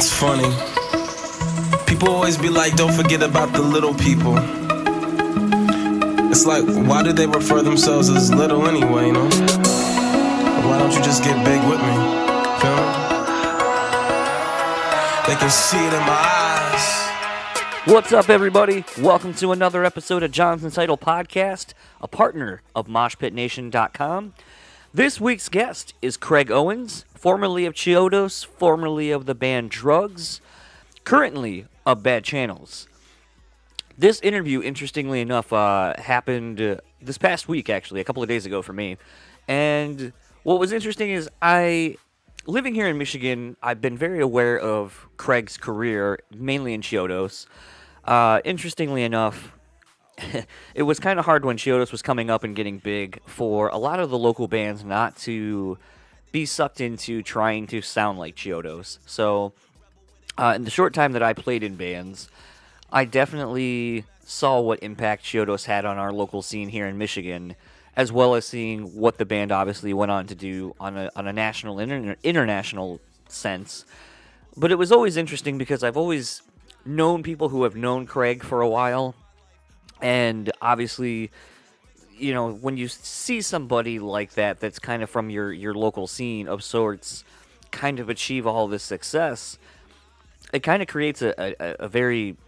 It's funny. People always be like, don't forget about the little people. It's like, why do they refer themselves as little anyway, you know? Why don't you just get big with me? Feel me? They can see it in my eyes. What's up, everybody? Welcome to another episode of John's Untitled Podcast, a partner of MoshPitNation.com. This week's guest is Craig Owens, formerly of Chiodos, formerly of the band Drugs, currently of BadxChannels. This interview, interestingly enough, happened this past week, actually, a couple of days ago for me. And what was interesting is living here in Michigan, I've been very aware of Craig's career, mainly in Chiodos. Interestingly enough, it was kind of hard when Chiodos was coming up and getting big for a lot of the local bands not to be sucked into trying to sound like Chiodos. So, in the short time that I played in bands, I definitely saw what impact Chiodos had on our local scene here in Michigan, as well as seeing what the band obviously went on to do on a national and international sense. But it was always interesting because I've always known people who have known Craig for a while, and obviously, you know, when you see somebody like that that's kind of from your local scene of sorts kind of achieve all this success, it kind of creates a very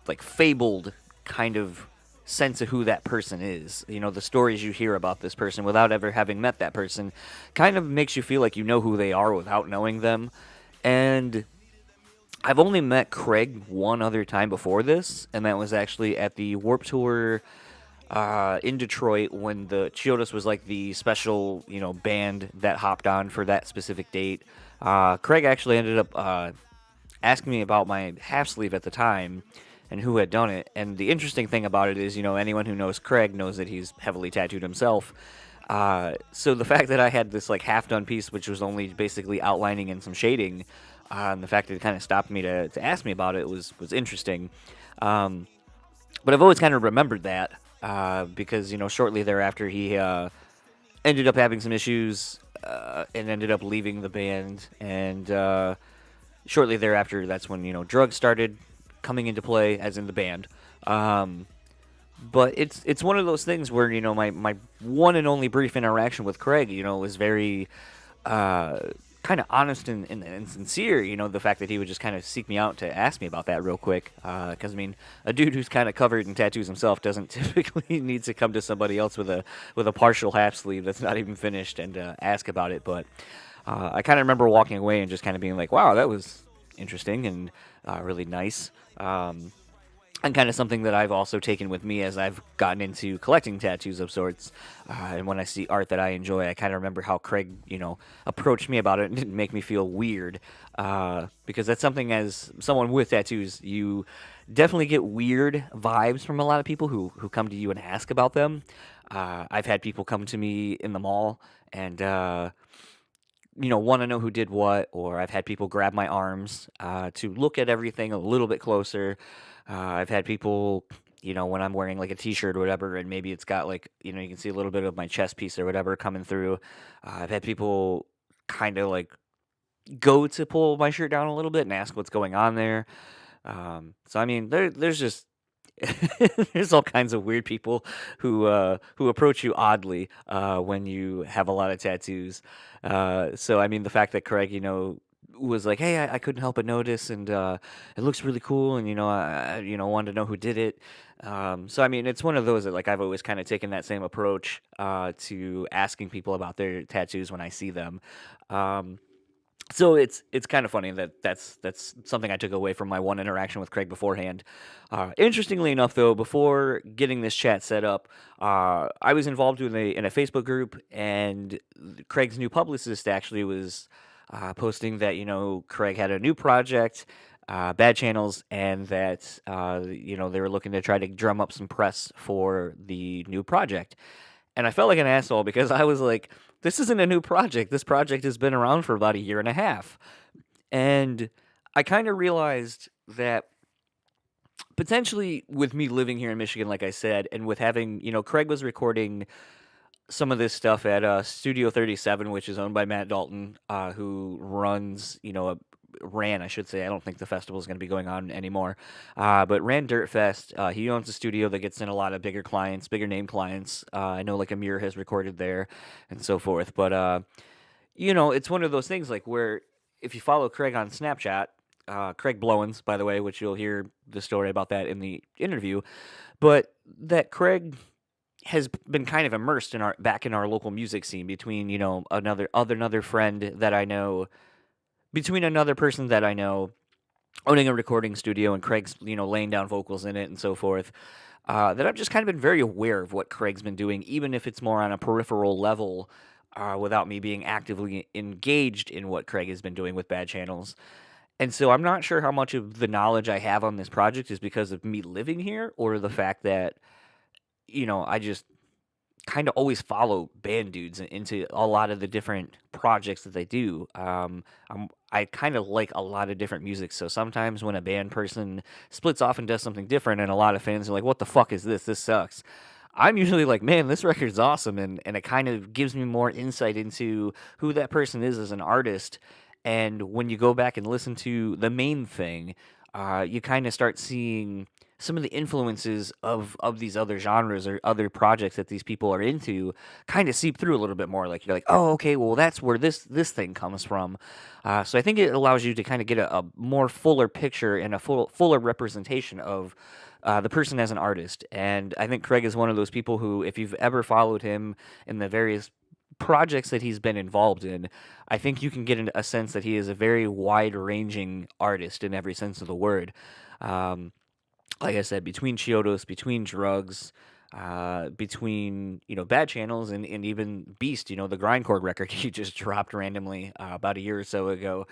like fabled kind of sense of who that person is. You know, the stories you hear about this person without ever having met that person kind of makes you feel like you know who they are without knowing them. And I've only met Craig one other time before this, and that was actually at the Warped Tour in Detroit when the Chiodos was like the special, you know, band that hopped on for that specific date. Craig actually ended up asking me about my half sleeve at the time and who had done it. And the interesting thing about it is, you know, anyone who knows Craig knows that he's heavily tattooed himself. So the fact that I had this like half done piece, which was only basically outlining and some shading, and the fact that it kind of stopped me to ask me about it was interesting. But I've always kind of remembered that because, you know, shortly thereafter he ended up having some issues and ended up leaving the band. And shortly thereafter, that's when, you know, Drugs started coming into play, as in the band. But it's one of those things where, you know, my one and only brief interaction with Craig, you know, was very kind of honest and sincere. You know, the fact that he would just kind of seek me out to ask me about that real quick. Because, I mean, a dude who's kind of covered in tattoos himself doesn't typically need to come to somebody else with a partial half sleeve that's not even finished and ask about it. But I kind of remember walking away and just kind of being like, wow, that was interesting and really nice. And kind of something that I've also taken with me as I've gotten into collecting tattoos of sorts. And when I see art that I enjoy, I kind of remember how Craig, you know, approached me about it and didn't make me feel weird. Because that's something, as someone with tattoos, you definitely get weird vibes from a lot of people who come to you and ask about them. I've had people come to me in the mall and you know, want to know who did what, or I've had people grab my arms to look at everything a little bit closer. I've had people, you know, when I'm wearing like a t-shirt or whatever, and maybe it's got like, you know, you can see a little bit of my chest piece or whatever coming through. I've had people kind of like go to pull my shirt down a little bit and ask what's going on there. So, I mean, there's just there's all kinds of weird people who approach you oddly when you have a lot of tattoos. So I mean, the fact that Craig, you know, was like, hey, I couldn't help but notice, and it looks really cool, and you know, I you know, wanted to know who did it. So I mean, it's one of those that like I've always kind of taken that same approach to asking people about their tattoos when I see them. So it's kind of funny that's something I took away from my one interaction with Craig beforehand. Interestingly enough, though, before getting this chat set up, I was involved in a Facebook group, and Craig's new publicist actually was posting that, you know, Craig had a new project, BadxChannels, and that you know, they were looking to try to drum up some press for the new project. And I felt like an asshole because I was like, this isn't a new project. This project has been around for about a year and a half. And I kind of realized that potentially with me living here in Michigan, like I said, and with having, you know, Craig was recording some of this stuff at Studio 37, which is owned by Matt Dalton, who runs, you know, ran, I should say. I don't think the festival is going to be going on anymore. But ran Dirt Fest. He owns a studio that gets in a lot of bigger clients, bigger name clients. I know like Amir has recorded there and so forth. But, it's one of those things like where if you follow Craig on Snapchat, Craig Blowens, by the way, which you'll hear the story about that in the interview, but that Craig has been kind of immersed in our local music scene between another friend that I know, between another person that I know owning a recording studio and Craig's laying down vocals in it and so forth. That I've just kind of been very aware of what Craig's been doing, even if it's more on a peripheral level, without me being actively engaged in what Craig has been doing with Bad Channels. And so I'm not sure how much of the knowledge I have on this project is because of me living here or the fact that I just kind of always follow band dudes into a lot of the different projects that they do. I kind of like a lot of different music, so sometimes when a band person splits off and does something different, and a lot of fans are like, "What the fuck is this? This sucks." I'm usually like, "Man, this record's awesome," and it kind of gives me more insight into who that person is as an artist. And when you go back and listen to the main thing, you kind of start seeing some of the influences of these other genres or other projects that these people are into kind of seep through a little bit more. Like you're like, oh, okay, well that's where this thing comes from. So I think it allows you to kind of get a more fuller picture and a fuller representation of the person as an artist. And I think Craig is one of those people who, if you've ever followed him in the various projects that he's been involved in, I think you can get a sense that he is a very wide-ranging artist in every sense of the word. Like I said, between Chiodos, between drugs, between Bad Channels and even Beast, the grindcore record he just dropped randomly about a year or so ago.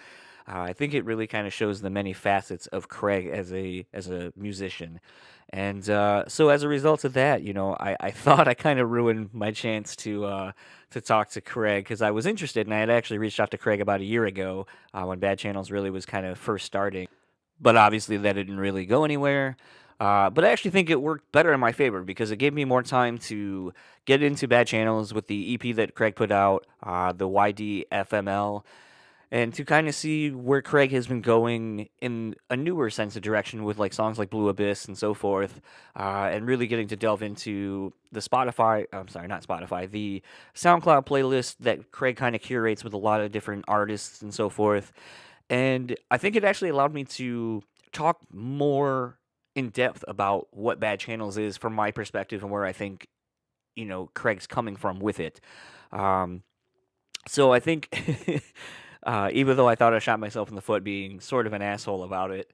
I think it really kind of shows the many facets of Craig as a musician. And so as a result of that, I thought I kind of ruined my chance to talk to Craig because I was interested, and I had actually reached out to Craig about a year ago when Bad Channels really was kind of first starting. But obviously that didn't really go anywhere. But I actually think it worked better in my favor because it gave me more time to get into Bad Channels with the EP that Craig put out, the YDFML, and to kind of see where Craig has been going in a newer sense of direction with like songs like Blue Abyss and so forth, and really getting to delve into the the SoundCloud playlist that Craig kind of curates with a lot of different artists and so forth. And I think it actually allowed me to talk more in depth about what Bad Channels is from my perspective and where I think, Craig's coming from with it. So I think, even though I thought I shot myself in the foot being sort of an asshole about it,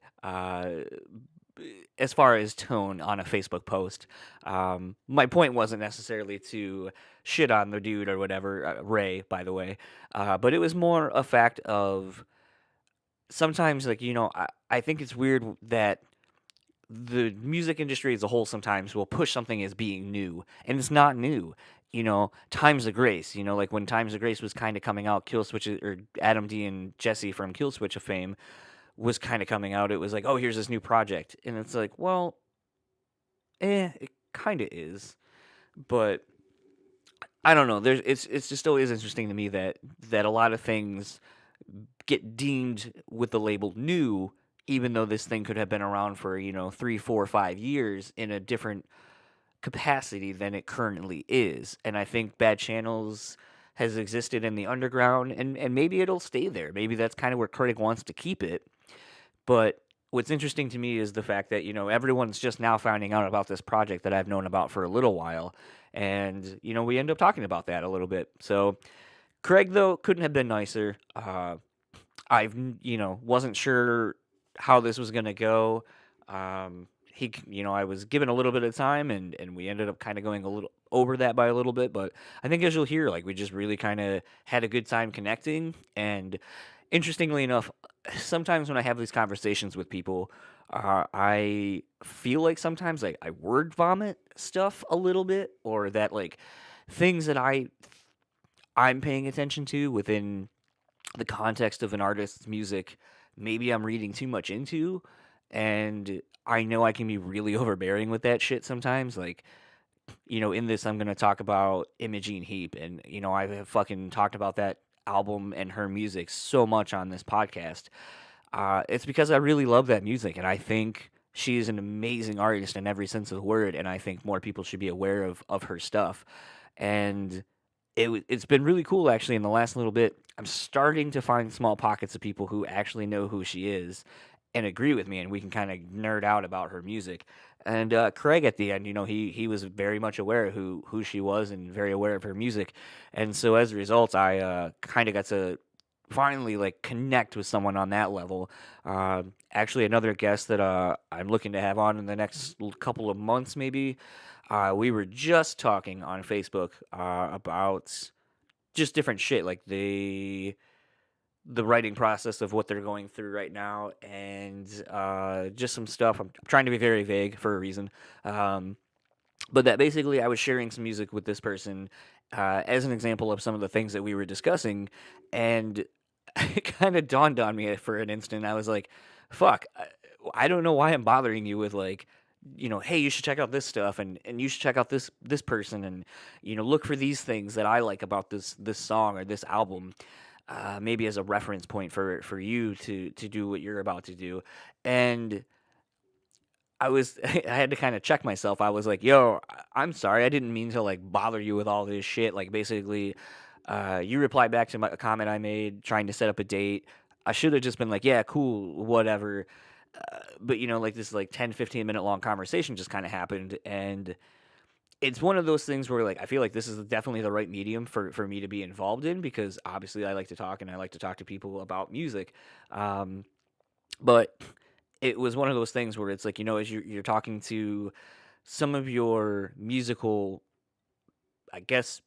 as far as tone on a Facebook post, my point wasn't necessarily to shit on the dude or whatever, Ray, by the way, but it was more a fact of sometimes, like, I think it's weird that the music industry as a whole sometimes will push something as being new, and it's not new. Times of Grace, like when Times of Grace was kind of coming out, Killswitch, or Adam D and Jesse from Killswitch of fame was kind of coming out. It was like, oh, here's this new project. And it's like, well, it kind of is. But I don't know. It's just still is interesting to me that a lot of things get deemed with the label new, even though this thing could have been around for 3, 4, 5 years in a different capacity than it currently is. And I think Bad Channels has existed in the underground, and maybe it'll stay there. Maybe that's kind of where Craig wants to keep it. But what's interesting to me is the fact that everyone's just now finding out about this project that I've known about for a little while, and we end up talking about that a little bit. So Craig, though, couldn't have been nicer. I wasn't sure how this was going to go. I was given a little bit of time, and we ended up kind of going a little over that by a little bit. But I think, as you'll hear, like, we just really kind of had a good time connecting. And interestingly enough, sometimes when I have these conversations with people, I feel like sometimes like I word vomit stuff a little bit, or that like things that I'm paying attention to within the context of an artist's music, maybe I'm reading too much into, and I know I can be really overbearing with that shit sometimes. Like, in this, I'm going to talk about Imogene Heap, and, I have fucking talked about that album and her music so much on this podcast. it's because I really love that music, and I think she's an amazing artist in every sense of the word, and I think more people should be aware of her stuff. And it's been really cool actually in the last little bit. I'm starting to find small pockets of people who actually know who she is and agree with me, and we can kind of nerd out about her music. And Craig at the end, he was very much aware of who she was and very aware of her music. And so as a result, I kind of got to finally like connect with someone on that level. Actually, another guest that I'm looking to have on in the next couple of months, maybe. We were just talking on Facebook about just different shit, like the writing process of what they're going through right now, and just some stuff. I'm trying to be very vague for a reason. But that basically, I was sharing some music with this person as an example of some of the things that we were discussing, and it kind of dawned on me for an instant. I was like, "Fuck, I don't know why I'm bothering you with like, hey, you should check out this stuff, and you should check out this person, and look for these things that I like about this song or this album." Maybe as a reference point for you to do what you're about to do, and I had to kind of check myself. I was like, "Yo, I'm sorry. I didn't mean to like bother you with all this shit." Like basically, you replied back to a comment I made trying to set up a date. I should have just been like, "Yeah, cool, whatever." But like this like 10-15 minute long conversation just kind of happened, and it's one of those things where like I feel like this is definitely the right medium for me to be involved in, because obviously I like to talk and I like to talk to people about music. But it was one of those things where it's like, as you're talking to some of your musical, I guess,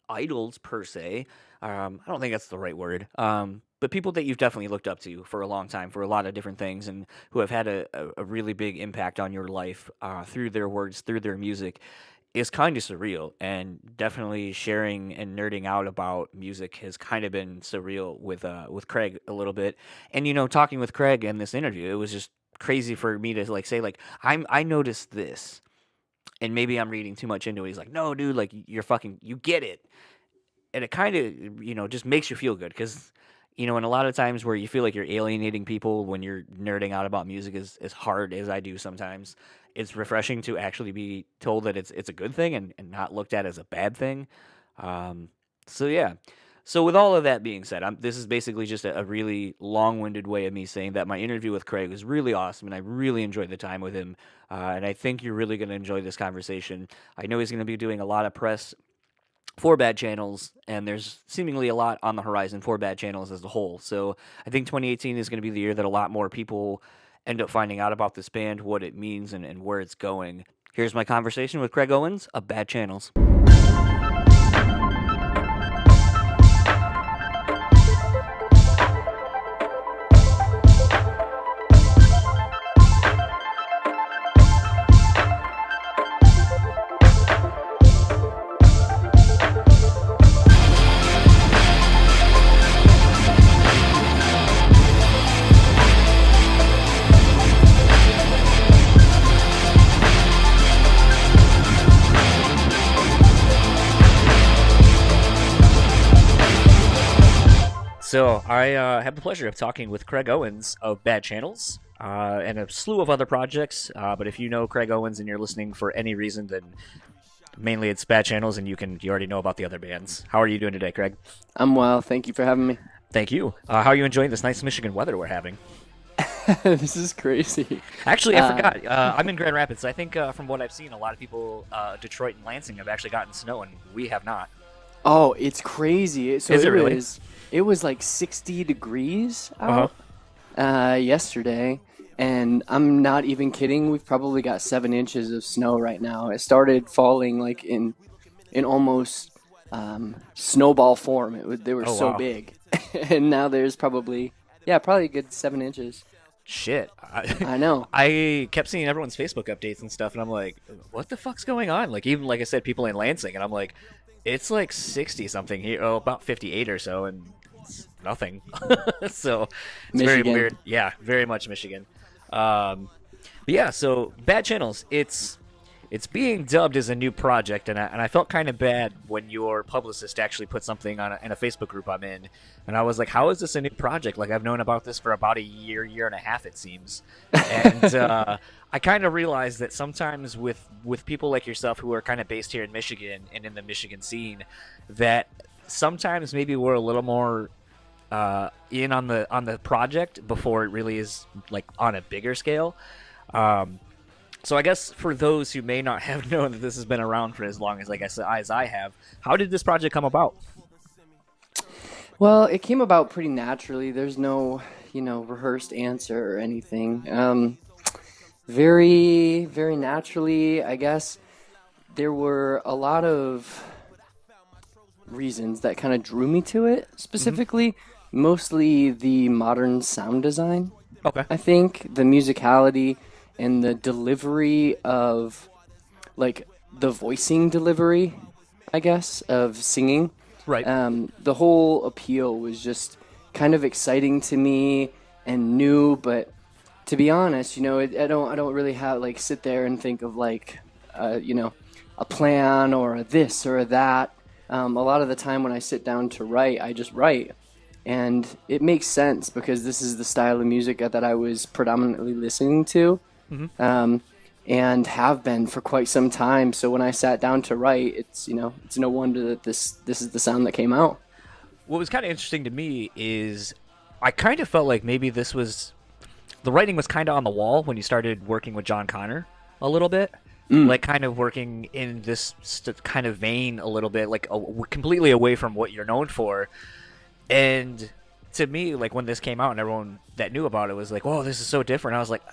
idols per se. I don't think that's the right word. But people that you've definitely looked up to for a long time for a lot of different things, and who have had a really big impact on your life through their words, through their music, is kind of surreal. And definitely sharing and nerding out about music has kind of been surreal with Craig a little bit. And talking with Craig in this interview, it was just crazy for me to like say like I noticed this, and maybe I'm reading too much into it. He's like, no, dude, like you get it. And it kind of, just makes you feel good, because, and a lot of times where you feel like you're alienating people when you're nerding out about music as hard as I do sometimes, it's refreshing to actually be told that it's a good thing and not looked at as a bad thing. So yeah. So with all of that being said, this is basically just a really long-winded way of me saying that my interview with Craig was really awesome, and I really enjoyed the time with him. And I think you're really going to enjoy this conversation. I know he's going to be doing a lot of press for BadxChannels, and there's seemingly a lot on the horizon for BadxChannels as a whole. So I think 2018 is going to be the year that a lot more people end up finding out about this band, what it means, and where it's going. Here's my conversation with Craig Owens of BadxChannels. So I have the pleasure of talking with Craig Owens of BadxChannels and a slew of other projects. But if you know Craig Owens and you're listening for any reason, then mainly it's BadxChannels, and you already know about the other bands. How are you doing today, Craig? I'm well. Thank you for having me. Thank you. How are you enjoying this nice Michigan weather we're having? This is crazy. Actually, I forgot. I'm in Grand Rapids. I think from what I've seen, a lot of people, Detroit and Lansing, have actually gotten snow, and we have not. Oh, it's crazy. So is it really? It was like 60 degrees out yesterday, and I'm not even kidding. We've probably got 7 inches of snow right now. It started falling like in almost snowball form. They were so big, and now there's probably a good 7 inches. Shit. I know. I kept seeing everyone's Facebook updates and stuff, and I'm like, what the fuck's going on? Like, even like I said, people in Lansing, and I'm like, it's like 60 something here, about 58 or so, and it's nothing. So it's very weird. Yeah, very much Michigan. But yeah, so BadxChannels, it's it's being dubbed as a new project, and I felt kind of bad when your publicist actually put something in a Facebook group I'm in, and I was like, how is this a new project? Like, I've known about this for about a year and a half, it seems. And I kind of realized that sometimes with people like yourself who are kind of based here in Michigan and in the Michigan scene, that sometimes maybe we're a little more in on the project before it really is like on a bigger scale. So I guess for those who may not have known that this has been around for as long as as I have, how did this project come about? Well, it came about pretty naturally. There's no, rehearsed answer or anything. Very, very naturally, I guess. There were a lot of reasons that kind of drew me to it specifically. Mostly the modern sound design. Okay. I think the musicality and the delivery of, like, the voicing delivery, I guess, of singing. Right. The whole appeal was just kind of exciting to me and new, but to be honest, I don't really have, like, sit there and think of, like, a plan or a this or a that. A lot of the time when I sit down to write, I just write. And it makes sense because this is the style of music that I was predominantly listening to. And have been for quite some time. So when I sat down to write, it's no wonder that this is the sound that came out. What was kind of interesting to me is I kind of felt like maybe the writing was kind of on the wall when you started working with John Connor a little bit. Like kind of working in this kind of vein a little bit, like completely away from what you're known for. And to me, like when this came out and everyone that knew about it was like, "Whoa, this is so different." I was like,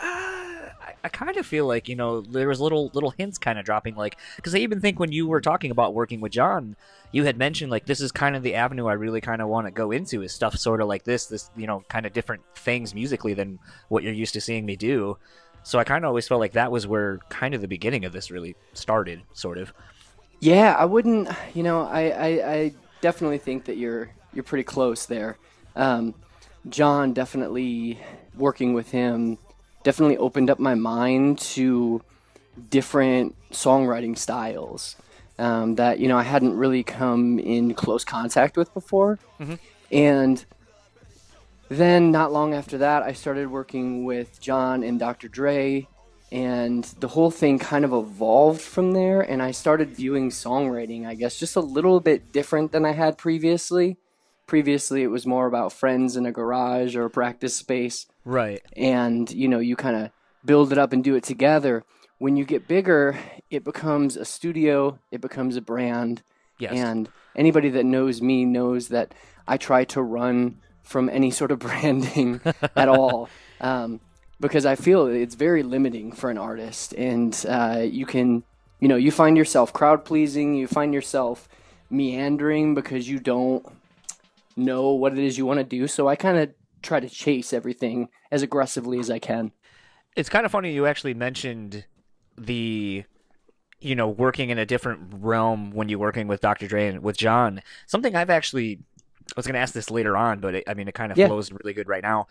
I kind of feel like, there was little hints kind of dropping, like, because I even think when you were talking about working with John, you had mentioned, like, this is kind of the avenue I really kind of want to go into, is stuff sort of like this, kind of different things musically than what you're used to seeing me do. So I kind of always felt like that was where kind of the beginning of this really started, sort of. Yeah, I wouldn't, I definitely think that you're pretty close there. John, definitely working with him definitely opened up my mind to different songwriting styles that I hadn't really come in close contact with before. And then not long after that, I started working with John and Dr. Dre, and the whole thing kind of evolved from there, and I started viewing songwriting, I guess, just a little bit different than I had previously. Previously, it was more about friends in a garage or a practice space. Right. And, you kind of build it up and do it together. When you get bigger, it becomes a studio, it becomes a brand. Yes. And anybody that knows me knows that I try to run from any sort of branding at all. Because I feel it's very limiting for an artist. And you can, you find yourself crowd-pleasing, you find yourself meandering because you don't know what it is you want to do. So I kind of try to chase everything as aggressively as I can. It's kind of funny you actually mentioned the working in a different realm when you're working with Dr. Dre and with John. Something I was going to ask this later on, but it kind of flows really good right now.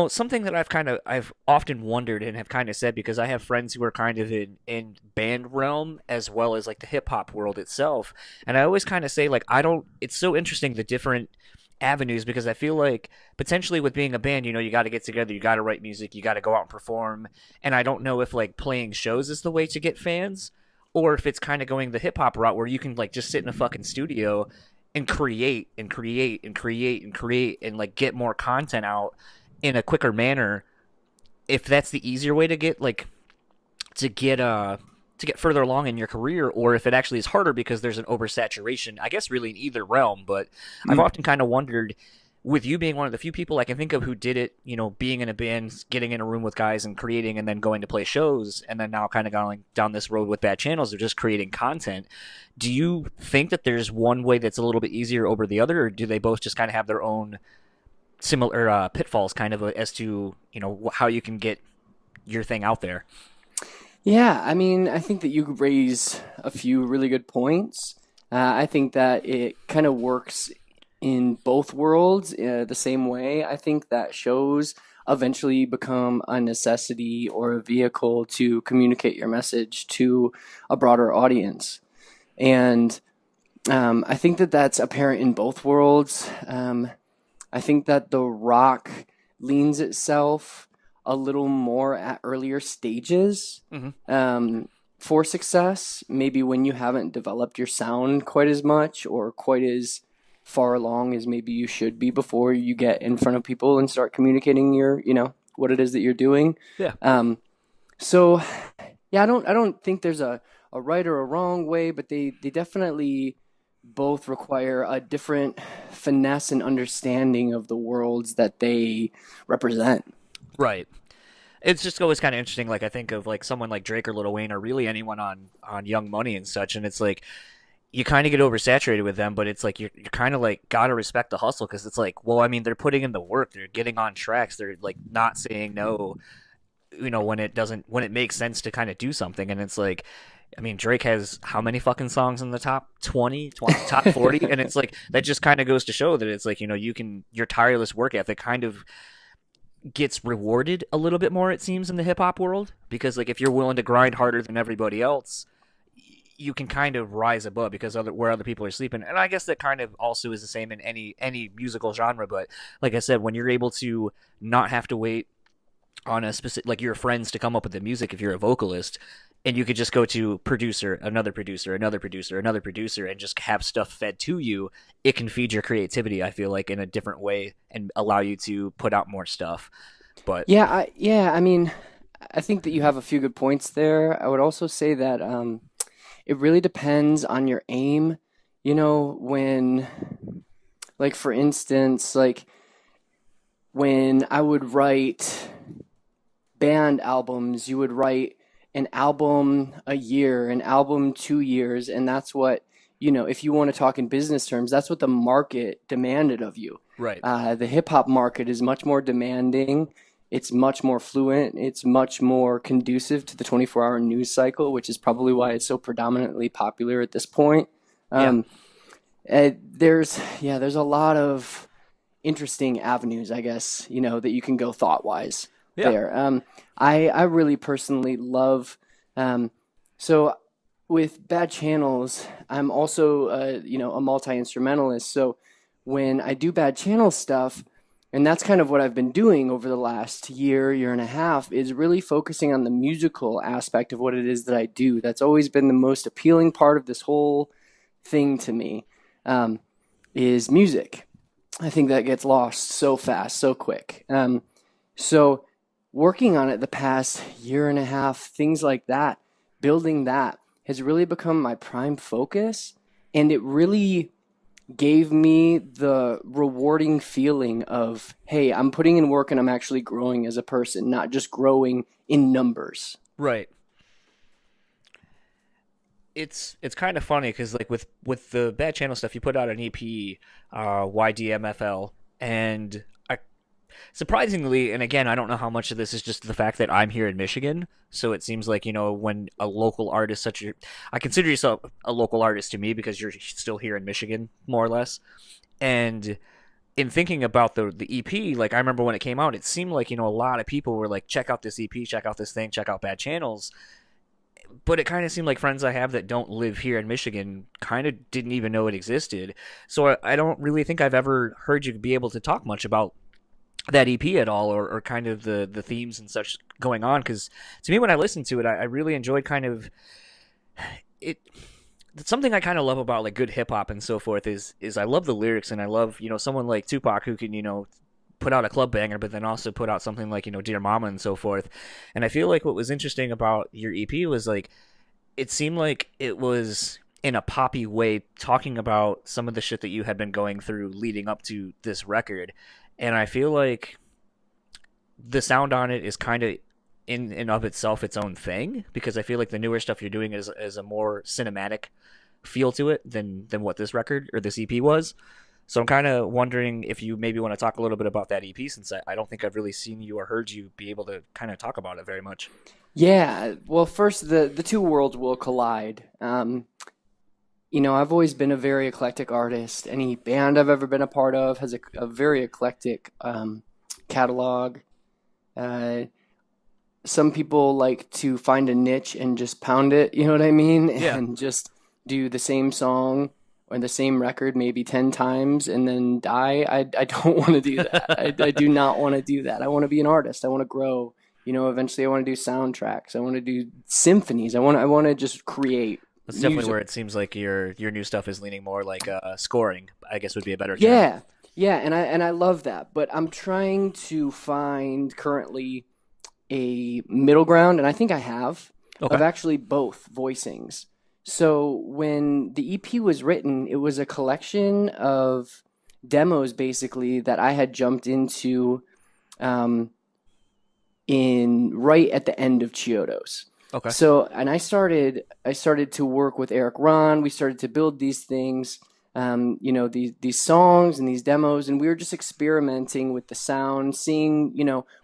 Something that I've often wondered and have kind of said, because I have friends who are kind of in band realm as well as like the hip hop world itself. And I always kind of say, like, it's so interesting, the different avenues, because I feel like potentially with being a band, you got to get together, you got to write music, you got to go out and perform. And I don't know if like playing shows is the way to get fans, or if it's kind of going the hip hop route where you can like just sit in a fucking studio and create and create and create and create and like get more content out in a quicker manner, if that's the easier way to get further along in your career, or if it actually is harder because there's an oversaturation, I guess really in either realm. But I've often kind of wondered, with you being one of the few people I can think of who did it, being in a band, getting in a room with guys and creating, and then going to play shows, and then now kind of going down this road with BadxChannels of just creating content. Do you think that there's one way that's a little bit easier over the other, or do they both just kind of have their own similar pitfalls kind of as to how you can get your thing out there? Yeah, I mean, I think that you raise a few really good points. I think that it kind of works in both worlds the same way. I think that shows eventually become a necessity or a vehicle to communicate your message to a broader audience. And I think that that's apparent in both worlds. I think that the rock leans itself a little more at earlier stages for success. Maybe when you haven't developed your sound quite as much or quite as far along as maybe you should be before you get in front of people and start communicating your, what it is that you're doing. Yeah. So yeah, I don't think there's a right or a wrong way, but they definitely both require a different finesse and understanding of the worlds that they represent. Right. It's just always kind of interesting. Like I think of like someone like Drake or Lil Wayne or really anyone on Young Money and such, and it's like you kind of get oversaturated with them, but it's like you're kind of like gotta respect the hustle because it's like, well, I mean, they're putting in the work, they're getting on tracks, they're like not saying no, when it makes sense to kind of do something, and it's like. I mean, Drake has how many fucking songs in the top 20 top 40? And it's like, that just kind of goes to show that it's like, your tireless work ethic kind of gets rewarded a little bit more, it seems, in the hip hop world. Because, like, if you're willing to grind harder than everybody else, you can kind of rise above because where other people are sleeping. And I guess that kind of also is the same in any musical genre. But like I said, when you're able to not have to wait on a specific, like your friends to come up with the music if you're a vocalist, and you could just go to producer, another producer, another producer, another producer, and just have stuff fed to you. It can feed your creativity, I feel like, in a different way and allow you to put out more stuff. But I mean, I think that you have a few good points there. I would also say that it really depends on your aim. When, like, for instance, like when I would write band albums, you would write an album a year, an album 2 years, and that's what, if you want to talk in business terms, that's what the market demanded of you. right, The hip hop market is much more demanding. It's much more fluent. It's much more conducive to the 24-hour news cycle, which is probably why it's so predominantly popular at this point. yeah, There's a lot of interesting avenues, I guess, that you can go thought wise yeah, there. I really personally love, so with Bad Channels, I'm also, a multi-instrumentalist. So when I do Bad Channel stuff, and that's kind of what I've been doing over the last year and a half, is really focusing on the musical aspect of what it is that I do. That's always been the most appealing part of this whole thing to me, is music. I think that gets lost so fast, so quick. So working on it the past year and a half, things like that, building that has really become my prime focus. And it really gave me the rewarding feeling of, hey, I'm putting in work and I'm actually growing as a person, not just growing in numbers. right. It's kind of funny because like with the Bad Channel stuff, you put out an EP, YDMFL, and surprisingly, and again, I don't know how much of this is just the fact that I'm here in Michigan. So it seems like, when a local artist I consider yourself a local artist to me because you're still here in Michigan, more or less. And in thinking about the EP, like I remember when it came out, it seemed like, a lot of people were like, check out this EP, check out this thing, check out Bad Channels. But it kind of seemed like friends I have that don't live here in Michigan kind of didn't even know it existed. So I don't really think I've ever heard you be able to talk much about that EP at all, or kind of the themes and such going on. Because to me, when I listened to it, I really enjoyed kind of it. Something I kind of love about like good hip hop and so forth is I love the lyrics, and I love someone like Tupac who can put out a club banger, but then also put out something like Dear Mama and so forth. And I feel like what was interesting about your EP was like it seemed like it was in a poppy way talking about some of the shit that you had been going through leading up to this record. And I feel like the sound on it is kind of in and of itself its own thing, because I feel like the newer stuff you're doing is a more cinematic feel to it than what this record or this EP was. So I'm kind of wondering if you maybe want to talk a little bit about that EP, since I don't think I've really seen you or heard you be able to kind of talk about it very much. Yeah, well, first, the two worlds will collide. I've always been a very eclectic artist. Any band I've ever been a part of has a very eclectic catalog. Uh, some people like to find a niche and just pound it, you know what I mean? Yeah. And just do the same song or the same record maybe 10 times and then die. I don't want to do that. I do not want to do that. I want to be an artist. I want to grow. Eventually I want to do soundtracks. I want to do symphonies. I want to just create. That's definitely music. where it seems like your new stuff is leaning more like scoring, I guess would be a better term. Yeah. Yeah, and I love that, but I'm trying to find currently a middle ground, and I think I have, Okay. of actually both voicings. So when the EP was written, it was a collection of demos basically that I had jumped into in right at the end of Chiodos. Okay. So, and I started to work with Eric Ron. We started to build these things, these songs and these demos, and we were just experimenting with the sound, seeing,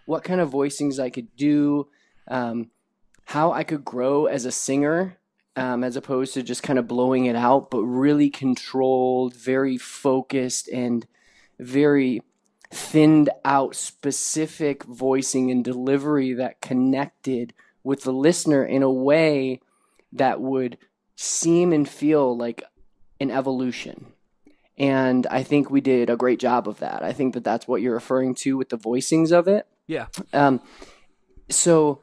what kind of voicings I could do, how I could grow as a singer, as opposed to just kind of blowing it out, but really controlled, very focused, and very thinned out specific voicing and delivery that connected with the listener in a way that would seem and feel like an evolution. And I think we did a great job of that. I think that that's what you're referring to with the voicings of it. Yeah. So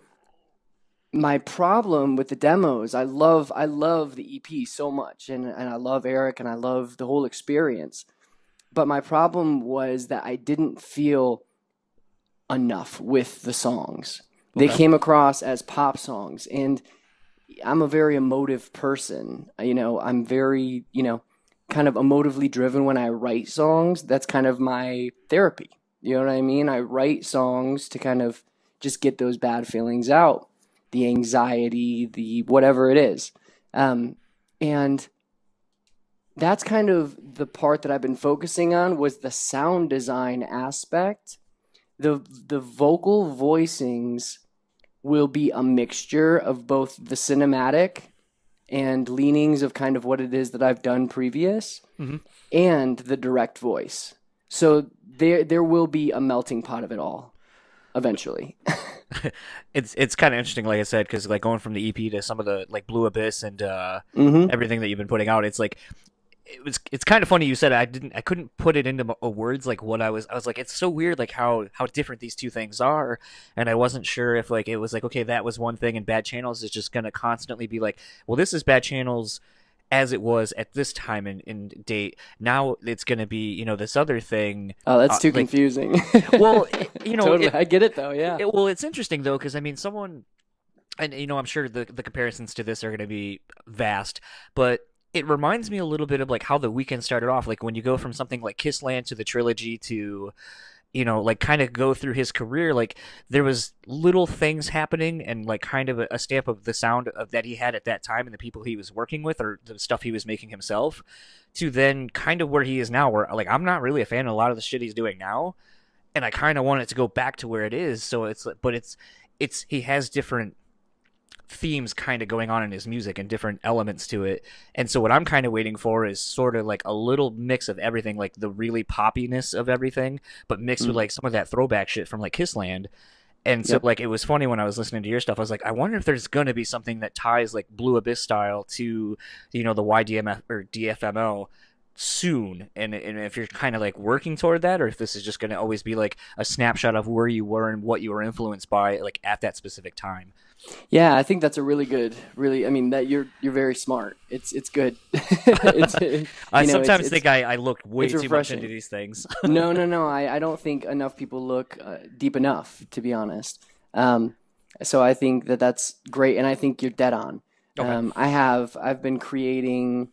my problem with the demos, I love the EP so much, and I love Eric, and I love the whole experience. But my problem was that I didn't feel enough with the songs. They came across as pop songs, and I'm a very emotive person. I'm very, kind of emotively driven when I write songs. That's kind of my therapy. You know what I mean? I write songs to kind of just get those bad feelings out, the anxiety, the whatever it is. And that's kind of the part that I've been focusing on, was the sound design aspect. The vocal voicings will be a mixture of both the cinematic and leanings of kind of what it is that I've done previous, and the direct voice. So there will be a melting pot of it all eventually. It's kind of interesting, like I said, because like going from the EP to some of the like Blue Abyss and everything that you've been putting out, it's like it's kind of funny you said I couldn't put it into words like what I was like, it's so weird like how different these two things are, and I wasn't sure if like it was like, okay, that was one thing and BadxChannels is just gonna constantly be like, well, this is BadxChannels as it was at this time in date. Now it's gonna be this other thing. Oh, that's too confusing. Well, totally, I get it though. Yeah. Well, it's interesting though, because I mean, someone, and I'm sure the comparisons to this are gonna be vast, but it reminds me a little bit of like how The Weeknd started off. Like when you go from something like Kissland to the trilogy to, like kind of go through his career, like there was little things happening and like kind of a stamp of the sound of that he had at that time and the people he was working with or the stuff he was making himself, to then kind of where he is now, where like I'm not really a fan of a lot of the shit he's doing now, and I kind of want it to go back to where it is. So it's he has different themes kind of going on in his music and different elements to it, and so what I'm kind of waiting for is sort of like a little mix of everything, like the really poppiness of everything, but mixed with like some of that throwback shit from like Kissland. And so like it was funny when I was listening to your stuff, I was like, I wonder if there's gonna be something that ties like Blue Abyss style to the YDMF or DFML soon, and if you're kind of like working toward that, or if this is just going to always be like a snapshot of where you were and what you were influenced by like at that specific time. Yeah, I think that's a really good, I mean, that you're very smart. It's good. I sometimes think I look way too much into these things. No. I don't think enough people look deep enough, to be honest. So I think that's great, and I think you're dead on. Okay. I've been creating,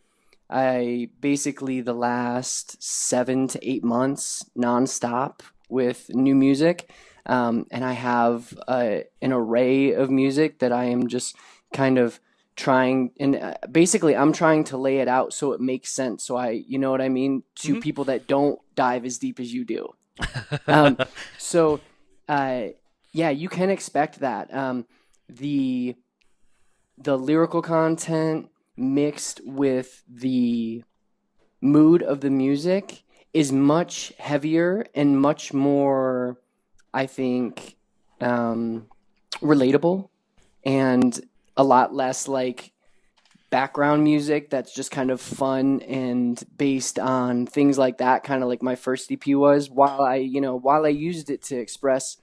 basically the last 7 to 8 months nonstop with new music. And I have an array of music that I am just kind of trying, and basically I'm trying to lay it out so it makes sense. So you know what I mean, to people that don't dive as deep as you do. So yeah, you can expect that. The lyrical content, mixed with the mood of the music is much heavier and much more, I think, relatable, and a lot less like background music that's just kind of fun and based on things like that, kind of like my first EP was. While I used it to express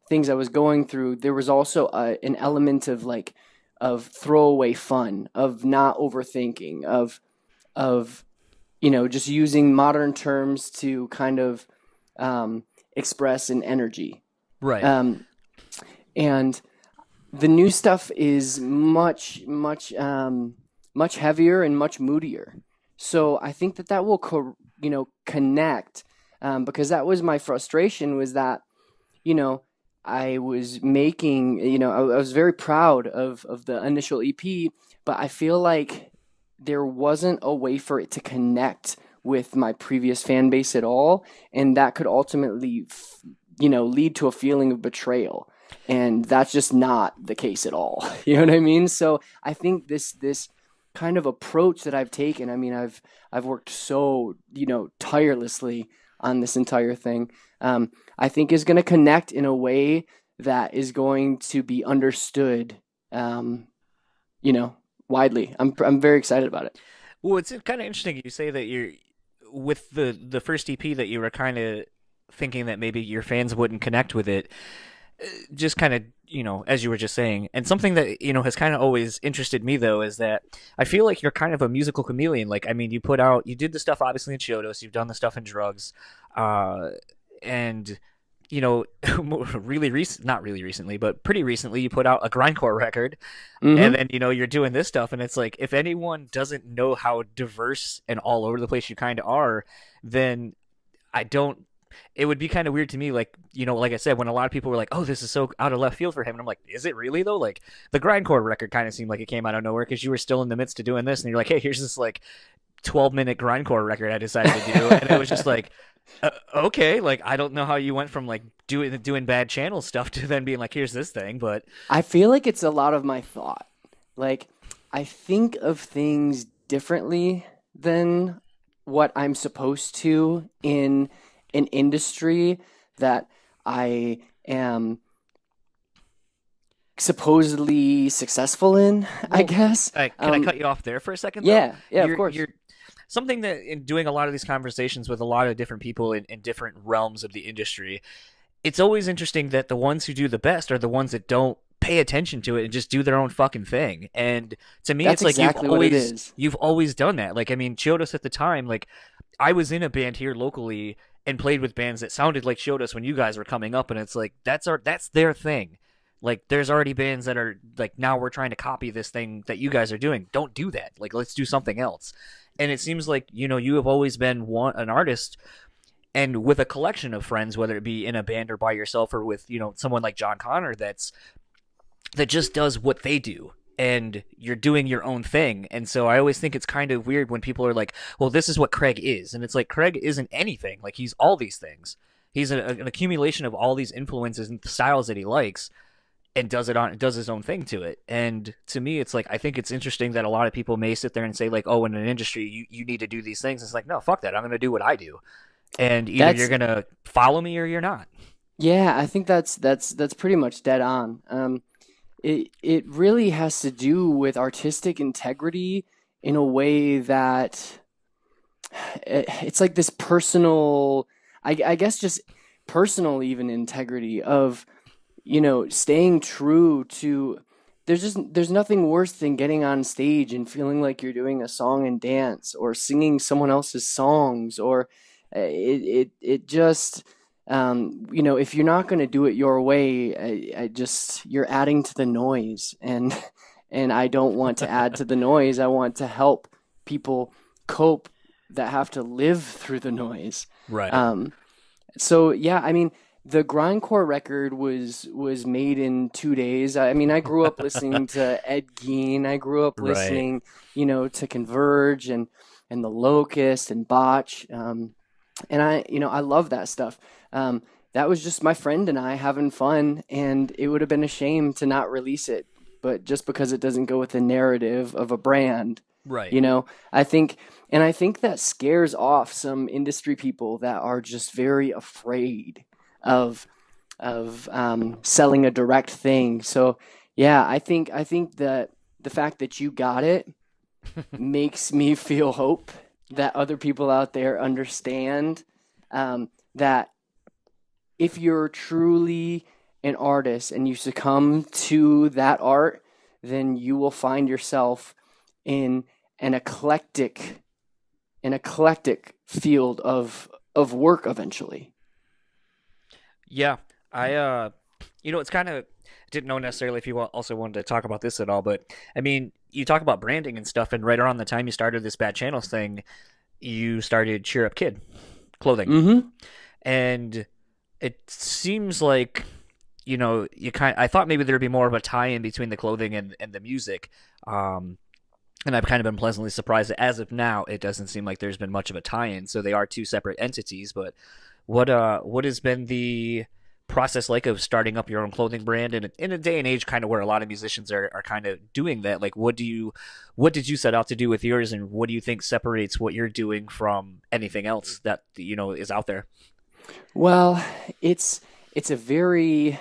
things I was going through, there was also an element of throwaway fun, of not overthinking, of just using modern terms to kind of express an energy. Right. And the new stuff is much heavier and much moodier. So I think that will connect, because that was my frustration, was that I was making, I was very proud of the initial EP, but I feel like there wasn't a way for it to connect with my previous fan base at all, and that could ultimately lead to a feeling of betrayal. And that's just not the case at all. You know what I mean? So I think this kind of approach that I've taken, I mean, I've worked so, tirelessly on this entire thing, I think is going to connect in a way that is going to be understood, widely. I'm very excited about it. Well, it's kind of interesting you say that you're with the first EP that you were kind of thinking that maybe your fans wouldn't connect with it. Just kind of, as you were just saying, and something that, has kind of always interested me, though, is that I feel like you're kind of a musical chameleon. Like, I mean, you did the stuff, obviously, in Chiodos, you've done the stuff in Drugs, and, not really recently, but pretty recently, you put out a grindcore record, and then, you're doing this stuff, and it's like, if anyone doesn't know how diverse and all over the place you kind of are, then it would be kind of weird to me, like, like I said, when a lot of people were like, oh, this is so out of left field for him. And I'm like, is it really, though? Like, the grindcore record kind of seemed like it came out of nowhere because you were still in the midst of doing this. And you're like, hey, here's this, like, 12-minute grindcore record I decided to do. And it was just like, okay, like, I don't know how you went from, like, doing BadxChannels stuff to then being like, here's this thing. But I feel like it's a lot of my thought. Like, I think of things differently than what I'm supposed to in an industry that I am supposedly successful in, I guess. Can I cut you off there for a second? Yeah, though? yeah, of course. You're something that, in doing a lot of these conversations with a lot of different people in different realms of the industry, it's always interesting that the ones who do the best are the ones that don't pay attention to it and just do their own fucking thing. And to me, That's it's like exactly what it is. you've always done that. Like, I mean, Chiodos at the time, like, I was in a band here locally and played with bands that sounded like Chiodos when you guys were coming up, and it's like that's their thing. Like, there's already bands that are like, now we're trying to copy this thing that you guys are doing. Don't do that. Like, let's do something else. And it seems like, you have always been an artist, and with a collection of friends, whether it be in a band or by yourself, or with, someone like John Connor that just does what they do, and you're doing your own thing. And so I always think it's kind of weird when people are like, well, this is what Craig is. And it's like, Craig isn't anything. Like, he's all these things. He's an accumulation of all these influences and styles that he likes, and does his own thing to it. And to me, it's like, I think it's interesting that a lot of people may sit there and say, like, oh, in an industry, you need to do these things. It's like, no, fuck that. I'm going to do what I do. And either you're going to follow me or you're not. Yeah, I think that's pretty much dead on. It really has to do with artistic integrity in a way that it's like this personal, I guess just personal even integrity of, staying true to, there's nothing worse than getting on stage and feeling like you're doing a song and dance or singing someone else's songs, or it just, if you're not going to do it your way, you're adding to the noise, and I don't want to add to the noise. I want to help people cope that have to live through the noise. Right. So yeah, I mean, the grindcore record was made in 2 days. I mean, I grew up listening to Ed Gein. I grew up listening, to Converge and The Locust and Botch. And I love that stuff. That was just my friend and I having fun, and it would have been a shame to not release it but just because it doesn't go with the narrative of a brand, Right. you know, I think that scares off some industry people that are just very afraid of selling a direct thing. So yeah, I think that the fact that you got it makes me feel hope that other people out there understand that if you're truly an artist and you succumb to that art, then you will find yourself in an eclectic field of work eventually. Yeah, I it's kind of didn't know necessarily if you also wanted to talk about this at all, but I mean, you talk about branding and stuff, and right around the time you started this Bad Channels thing, you started Cheer Up Kid clothing, Mm-hmm. and it seems like I thought maybe there'd be more of a tie-in between the clothing and the music. And I've kind of been pleasantly surprised that as of now, it doesn't seem like there's been much of a tie-in. So they are two separate entities. But what has been the process like of starting up your own clothing brand in a day and age kind of where a lot of musicians are kind of doing that? Like, what did you set out to do with yours, and what do you think separates what you're doing from anything else that is out there? Well, it's a very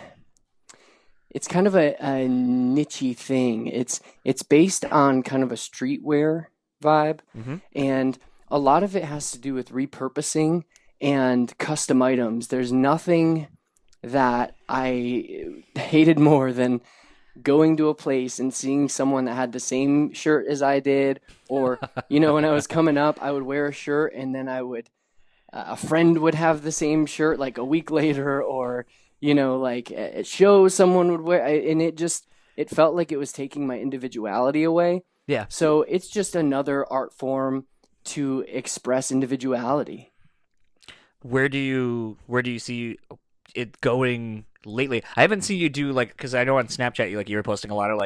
it's kind of a niche thing. It's based on kind of a streetwear vibe, Mm-hmm. and a lot of it has to do with repurposing and custom items. There's nothing that I hated more than going to a place and seeing someone that had the same shirt as I did, or when I was coming up, I would wear a shirt and then a friend would have the same shirt like a week later, or like at shows someone would wear, and it felt like it was taking my individuality away. Yeah. So it's just another art form to express individuality. Where do you see it going lately? I haven't seen you do because I know on Snapchat you were posting a lot of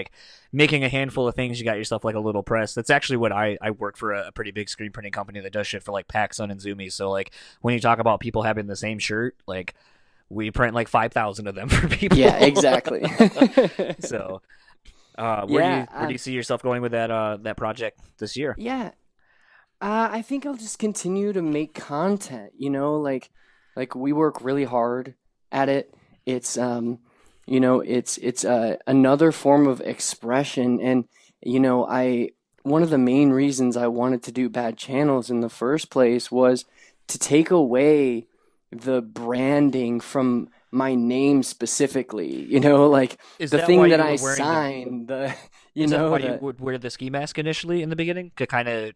making a handful of things. You got yourself like a little press. That's actually what I work for a pretty big screen printing company that does shit for PacSun and Zoomies. So when you talk about people having the same shirt, we print 5,000 of them for people. Yeah, exactly. So Yeah, where do you see yourself going with that project this year? yeah. I think I'll just continue to make content. Like we work really hard at it. It's it's another form of expression, and I one of the main reasons I wanted to do Bad Channels in the first place was to take away the branding from my name specifically. Is The that thing why that you were I wearing signed, Is that why you the would wear the ski mask initially in the beginning to kind of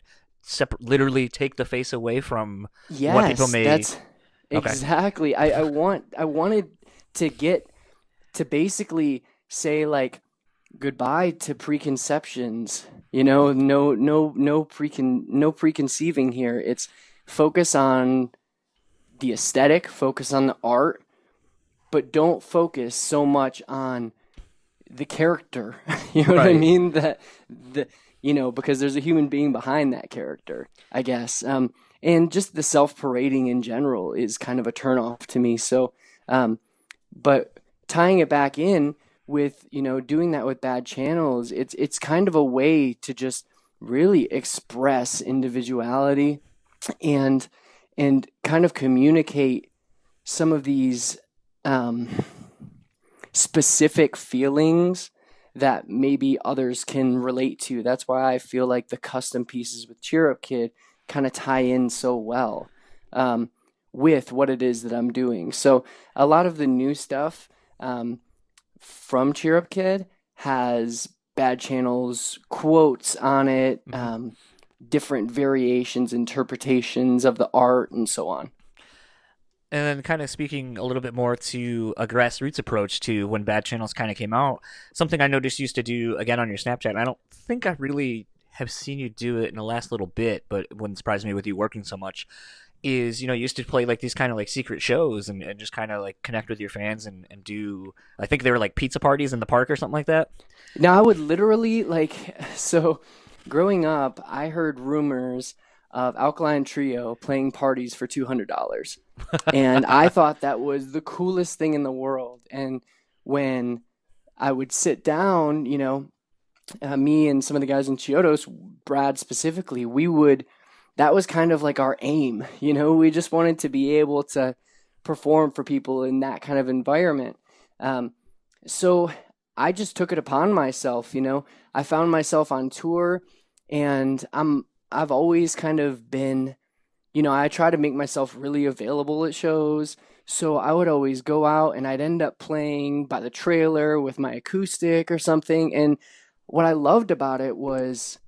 literally take the face away from what people yes, may? that's Okay. exactly. I wanted to get to basically say goodbye to preconceptions. No preconceiving here. It's focus on the aesthetic, focus on the art, but don't focus so much on the character. You know what I Right. mean? Because there's a human being behind that character, I guess. And just the self parading in general is kind of a turnoff to me. So, but tying it back in with doing that with Bad Channels, it's kind of a way to just really express individuality and kind of communicate some of these specific feelings that maybe others can relate to. That's why I feel like the custom pieces with Cheer Up Kid kind of tie in so well with what it is that I'm doing. So a lot of the new stuff from Cheer Up Kid has Bad Channels quotes on it, different variations, interpretations of the art, and so on. And then kind of speaking a little bit more to a grassroots approach to when Bad Channels kind of came out, something I noticed you used to do again on your Snapchat, and I don't think I really have seen you do it in the last little bit, but it wouldn't surprise me with you working so much, is, you used to play these kind of secret shows and just kind of connect with your fans and do, I think they were pizza parties in the park or something like that. Now, I would literally so growing up, I heard rumors of Alkaline Trio playing parties for $200. And I thought that was the coolest thing in the world. And when I would sit down, me and some of the guys in Chiodos, Brad specifically, that was kind of like our aim. We just wanted to be able to perform for people in that kind of environment. So I just took it upon myself. I found myself on tour, and I've always kind of been, I try to make myself really available at shows. So I would always go out and I'd end up playing by the trailer with my acoustic or something. And what I loved about it was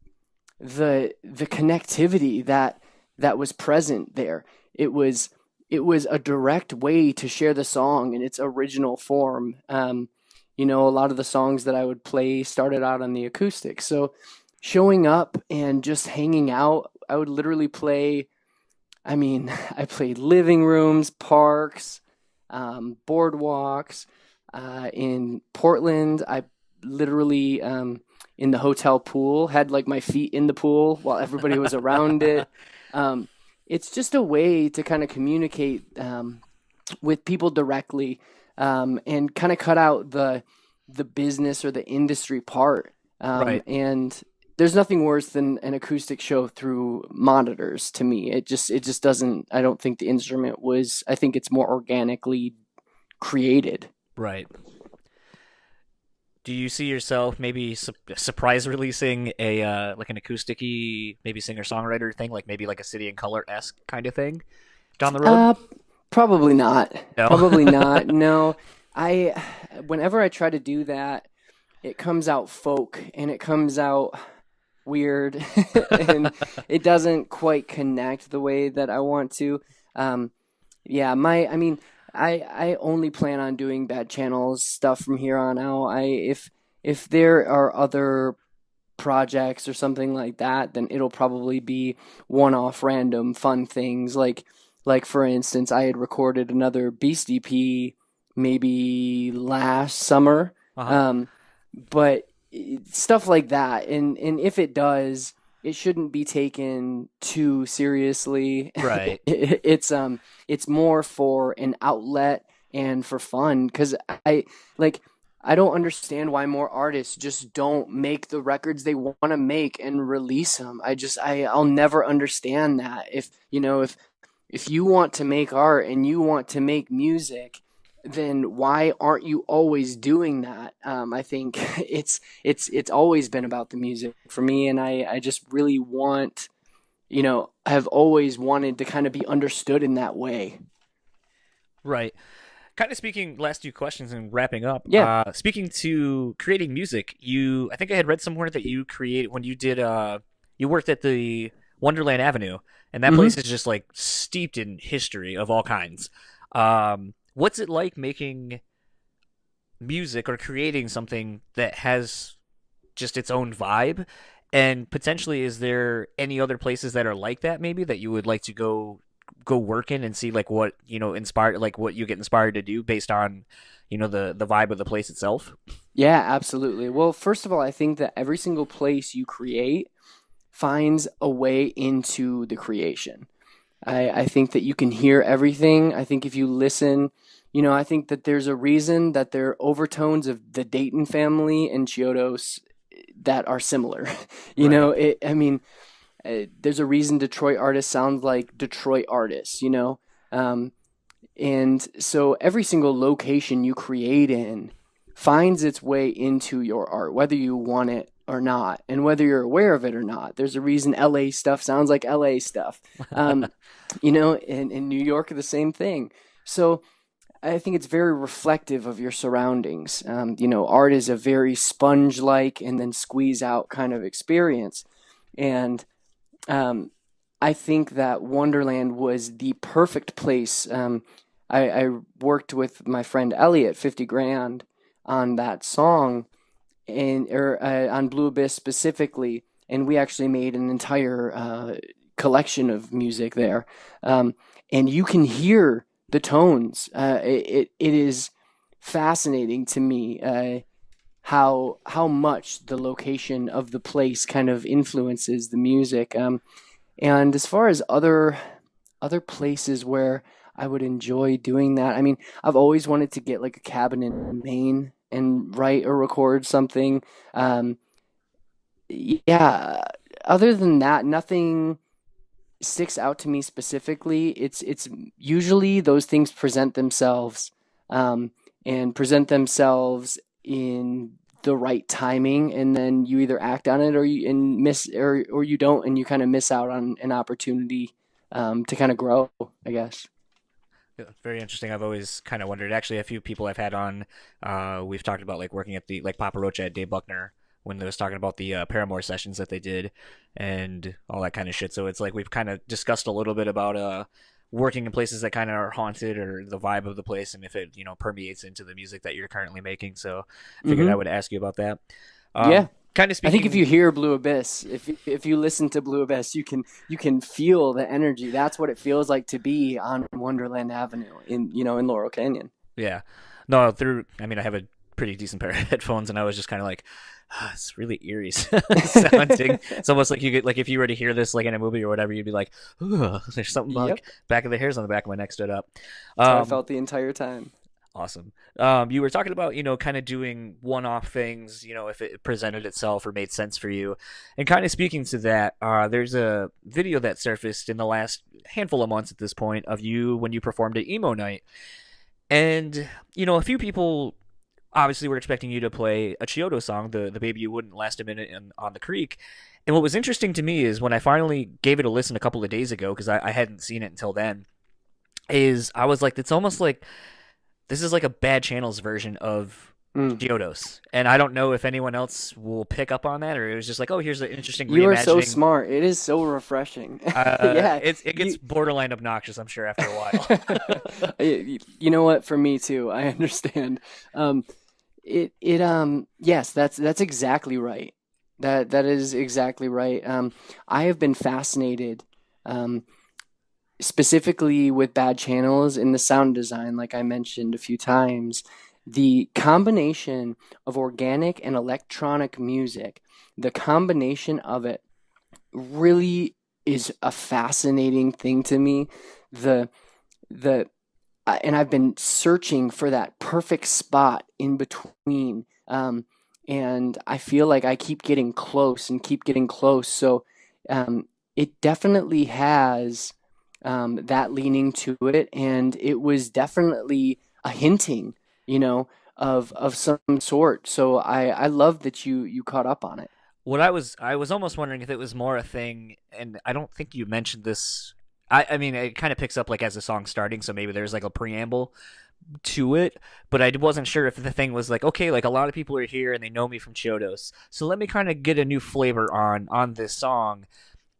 the connectivity that was present there. It was a direct way to share the song in its original form. A lot of the songs that I would play started out on the acoustic. So showing up and just hanging out, I would literally play. I played living rooms, parks, boardwalks. In Portland, I literally, in the hotel pool, had like my feet in the pool while everybody was around it. It's just a way to kind of communicate with people directly, and kind of cut out the business or the industry part. Right. And there's nothing worse than an acoustic show through monitors to me. It just doesn't. I don't think the instrument was. I think it's more organically created. Right. Do you see yourself maybe surprise releasing a like an acousticy, maybe singer-songwriter thing, like maybe like a City and Color-esque kind of thing down the road? Probably not. No. Probably not. No. Whenever I try to do that, it comes out folk and it comes out weird and it doesn't quite connect the way that I want to. Yeah, I only plan on doing BadxChannels stuff from here on out. If there are other projects or something like that, then it'll probably be one-off random fun things. Like for instance, I had recorded another Beast EP maybe last summer. Uh-huh. But stuff like that, and if it does, it shouldn't be taken too seriously. Right. It's more for an outlet and for fun, because I don't understand why more artists just don't make the records they want to make and release them. I'll never understand that. If you want to make art and you want to make music, then why aren't you always doing that? I think it's always been about the music for me, and I just really want, have always wanted to kind of be understood in that way. Right. Kind of speaking, last two questions and wrapping up. Yeah. Speaking to creating music, I think I had read somewhere that you create when you did, you worked at the Wonderland Avenue, and that place is just like steeped in history of all kinds. What's it like making music or creating something that has just its own vibe? And potentially, is there any other places that are like that, maybe that you would like to go work in and see like what inspired, like what you get inspired to do based on the vibe of the place itself? Yeah, absolutely. Well, first of all, I think that every single place you create finds a way into the creation. I think that you can hear everything. I think if you listen, I think that there's a reason that there are overtones of the Dayton family and Chiodos that are similar. Right. There's a reason Detroit artists sound like Detroit artists, and so every single location you create in finds its way into your art, whether you want it or not, and whether you're aware of it or not. There's a reason LA stuff sounds like LA stuff, and in New York, the same thing. So I think it's very reflective of your surroundings. Art is a very sponge-like and then squeeze out kind of experience. And I think that Wonderland was the perfect place. I worked with my friend Elliot, 50 Grand, on that song, on Blue Abyss specifically, and we actually made an entire collection of music there. And you can hear the tones. It is fascinating to me how much the location of the place kind of influences the music. And as far as other places where I would enjoy doing that, I've always wanted to get like a cabin in Maine. and write or record something. Yeah, other than that, nothing sticks out to me specifically. It's usually those things present themselves, um, and present themselves in the right timing, and then you either act on it or or you don't, and you kind of miss out on an opportunity to kind of grow, I guess. Yeah, very interesting. I've always kind of wondered. Actually, a few people I've had on, we've talked about like working at the like Papa Roach at Dave Buckner when they was talking about the Paramore sessions that they did and all that kind of shit. So it's like we've kind of discussed a little bit about working in places that kind of are haunted or the vibe of the place and if it permeates into the music that you're currently making. So I figured I Hmm. would ask you about that. Yeah. Kind of I think if you speaking. hear Blue Abyss, if you listen to Blue Abyss, you can feel the energy. That's what it feels like to be on Wonderland Avenue in Laurel Canyon. Yeah. No, through. I mean, I have a pretty decent pair of headphones, and I was just kind of like, it's really eerie sounding. It's almost like you get like if you were to hear this like in a movie or whatever, you'd be like, ooh, there's something Yep, like back of the hairs on the back of my neck stood up. that's how I Um, felt the entire time. awesome. You were talking about kind of doing one-off things, if it presented itself or made sense for you, and kind of speaking to that, there's a video that surfaced in the last handful of months at this point of you when you performed at emo night. And a few people obviously were expecting you to play a Chiodo song, the baby you wouldn't last a minute on the creek. And what was interesting to me is when I finally gave it a listen a couple of days ago, because I hadn't seen it until then, is I was like, it's almost like this is like a BadxChannels version of Mm. Chiodos. And I don't know if anyone else will pick up on that, or it was just like, oh, here's an interesting You are so reimagining. smart. It is so refreshing. Yeah, It gets you. borderline obnoxious, I'm sure, after a while. You know what? For me too, I understand. Um, yes, that's exactly right. That is exactly right. I have been fascinated, um, specifically with bad channels in the sound design, like I mentioned a few times. The combination of organic and electronic music, the combination of it really is a fascinating thing to me. The the and I've been searching for that perfect spot in between. And I feel like I keep getting close and keep getting close. So it definitely has that leaning to it, and it was definitely a hinting, of some sort. So I love that you caught up on it. What I was almost wondering if it was more a thing, and I don't think you mentioned this. I mean, it kind of picks up like as the song's starting, so maybe there's like a preamble to it, but I wasn't sure if the thing was like, okay, like a lot of people are here and they know me from Chiodos, so let me kind of get a new flavor on this song,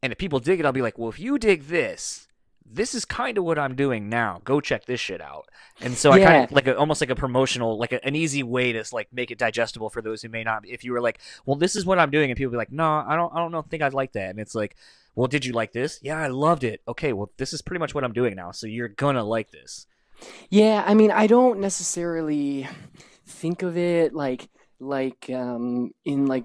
and if people dig it, I'll be like, well, if you dig this. This is kind of what I'm doing now. Go check this shit out. And so I kind Yeah, of like almost like a promotional, like an easy way to like make it digestible for those who may not. If you were like, well, this is what I'm doing, and people be like, no, I don't know, think I'd like that. And it's like, well, did you like this? Yeah, I loved it. Okay, well, this is pretty much what I'm doing now, so you're gonna like this. yeah. I mean, I don't necessarily think of it in like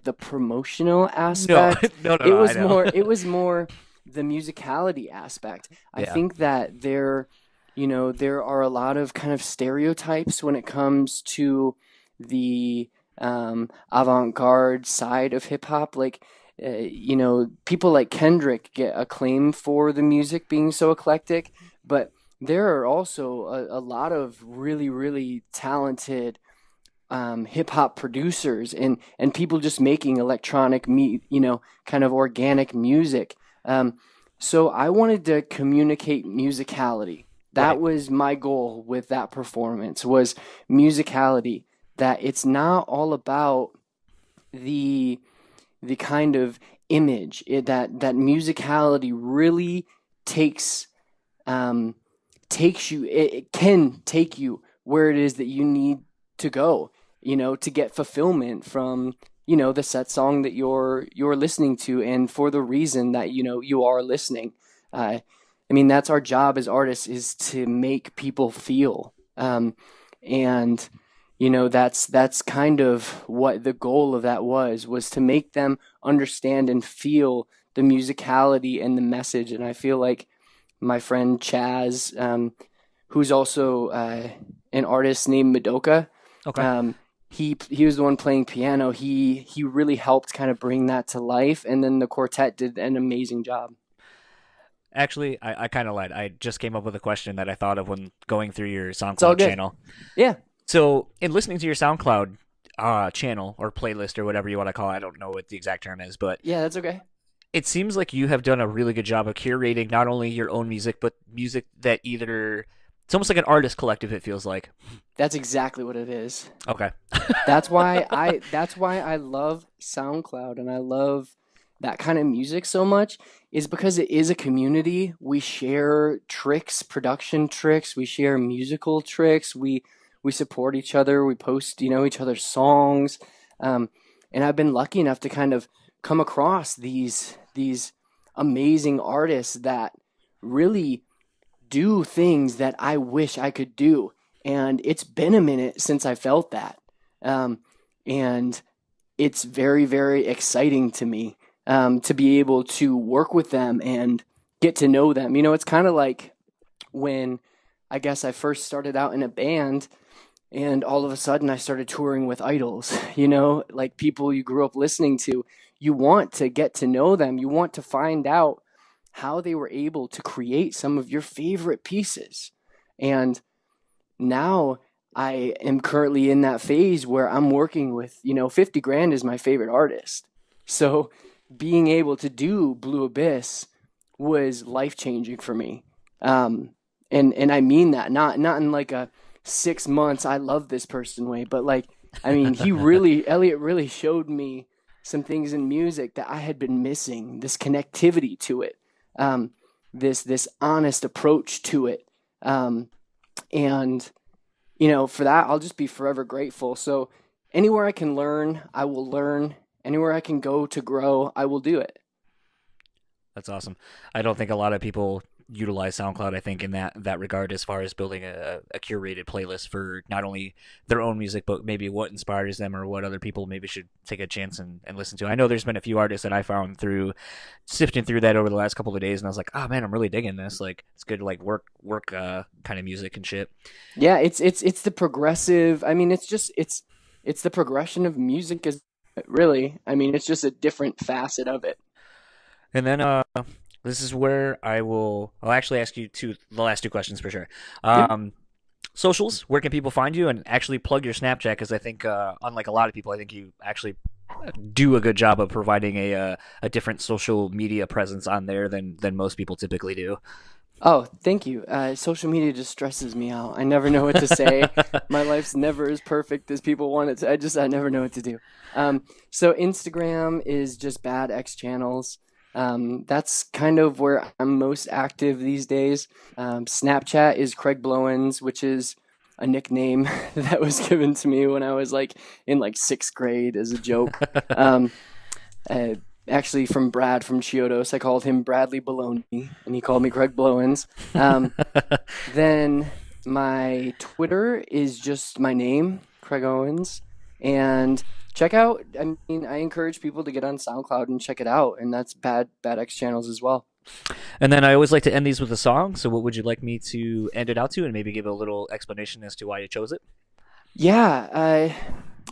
the promotional No, aspect. no, I know. It was more the musicality aspect. I Yeah, think that there are a lot of kind of stereotypes when it comes to the avant-garde side of hip hop. Like, people like Kendrick get acclaim for the music being so eclectic, but there are also a lot of really, really talented hip hop producers and people just making kind of organic music. Um, so I wanted to communicate musicality. That right. was my goal with that performance was musicality. That it's not all about the the kind of image. That musicality really takes um, takes you. It can take you where it is that you need to go, to get fulfillment from, the set song that you're listening to, and for the reason that you are listening. I mean, that's our job as artists, is to make people feel, and that's kind of what the goal of that was to make them understand and feel the musicality and the message. And I feel like my friend Chaz, who's also an artist named Madoka. Okay. Um, he was the one playing piano. He really helped kind of bring that to life, and then the quartet did an amazing job. Actually, I kind of lied. I just came up with a question that I thought of when going through your It's all SoundCloud good. channel. Yeah. So, in listening to your SoundCloud channel or playlist or whatever you want to call it, I don't know what the exact term is, but Yeah, that's okay. it seems like you have done a really good job of curating not only your own music, but music that either it's almost like an artist collective. It feels like. That's exactly what it is. Okay. That's why I love SoundCloud and I love that kind of music so much, is because it is a community. We share tricks, production tricks, we share musical tricks, we support each other, we post, each other's songs. Um, and I've been lucky enough to kind of come across these amazing artists that really do things that I wish I could do. And it's been a minute since I felt that. And it's very, very exciting to me to be able to work with them and get to know them. It's kind of like when I guess I first started out in a band and all of a sudden I started touring with idols, like people you grew up listening to. You want to get to know them. You want to find out how they were able to create some of your favorite pieces. And now I am currently in that phase where I'm working with, 50 Grand is my favorite artist. So being able to do Blue Abyss was life changing for me. And I mean that not in like a 6 months, I love this person way, but like, I mean, Elliot really showed me some things in music that I had been missing, this connectivity to it, this honest approach to it. And for that, I'll just be forever grateful. So anywhere I can learn, I will learn. Anywhere I can go to grow, I will do it. That's awesome. I don't think a lot of people utilize SoundCloud, I think, in that regard, as far as building a curated playlist for not only their own music, but maybe what inspires them or what other people maybe should take a chance and listen to. I know there's been a few artists that I found through sifting through that over the last couple of days, and I was like, oh man, I'm really digging this. Like, it's good to like work kind of music and shit. Yeah, it's the progressive. I mean, it's the progression of music is really. I mean, it's just a different facet of it. And then this is where I'll actually ask you the last two questions for sure. Yep. Socials, where can people find you, and actually plug your Snapchat, because I think unlike a lot of people, I think you actually do a good job of providing a different social media presence on there than most people typically do. Oh, thank you. Social media just stresses me out. I never know what to say. My life's never as perfect as people want it to. I never know what to do. So Instagram is just BadxChannels. That's kind of where I'm most active these days. Snapchat is Craig Blowens, which is a nickname that was given to me when I was like in like 6th grade as a joke. Actually from Brad from Chiodos. I called him Bradley Baloney, and he called me Craig Blowens. Then my Twitter is just my name, Craig Owens. And check out, I mean, I encourage people to get on SoundCloud and check it out, and that's BadxChannels as well. And then I always like to end these with a song. So what would you like me to end it out to, and maybe give a little explanation as to why you chose it? Yeah,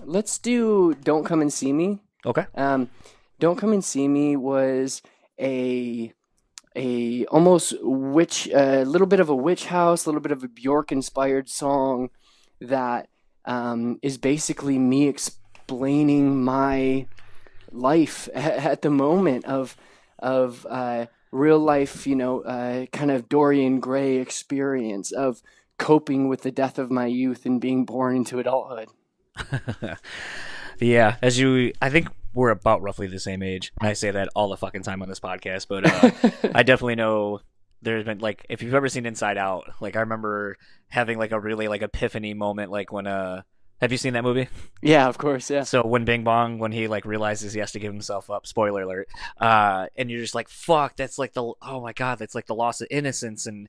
let's do Don't Come and See Me. Okay. Don't Come and See Me was a almost a little bit of a witch house, a little bit of a Bjork inspired song that is basically me explaining my life at the moment of real life, kind of Dorian Gray experience of coping with the death of my youth and being born into adulthood. Yeah, I think we're about roughly the same age. And I say that all the fucking time on this podcast, but I definitely know there's been, like, if you've ever seen Inside Out, like, I remember having like a really like epiphany moment, like when have you seen that movie? Yeah, of course, yeah. So when Bing Bong, when he like realizes he has to give himself up, spoiler alert, and you're just like, fuck, that's like oh my god, that's like the loss of innocence and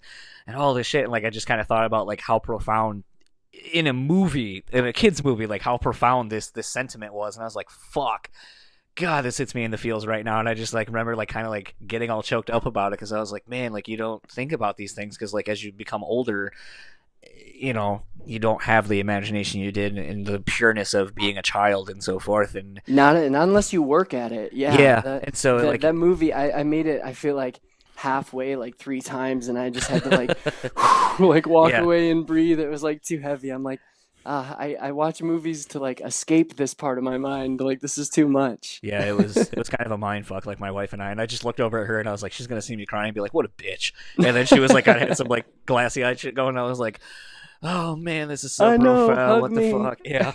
all this shit. And like I just kind of thought about like how profound in a kid's movie, like how profound this sentiment was, and I was like, fuck, god, this hits me in the feels right now. And I just like remember like kind of like getting all choked up about it, because I was like, man, like you don't think about these things, because like as you become older you know, you don't have the imagination you did and the pureness of being a child and so forth. And Not unless you work at it. Yeah, yeah, and so that movie, I made it. I feel like halfway like 3 times, and I just had to like like walk yeah, away and breathe. It was like too heavy. I'm like, I watch movies to like escape this part of my mind. Like this is too much. yeah, it was kind of a mind fuck, like my wife and I just looked over at her and I was like, she's gonna see me crying and be like, what a bitch. And then she was like, I had some like glassy eyed shit going. I was like, oh man, this is so I know, profound. hug What me. the fuck? Yeah.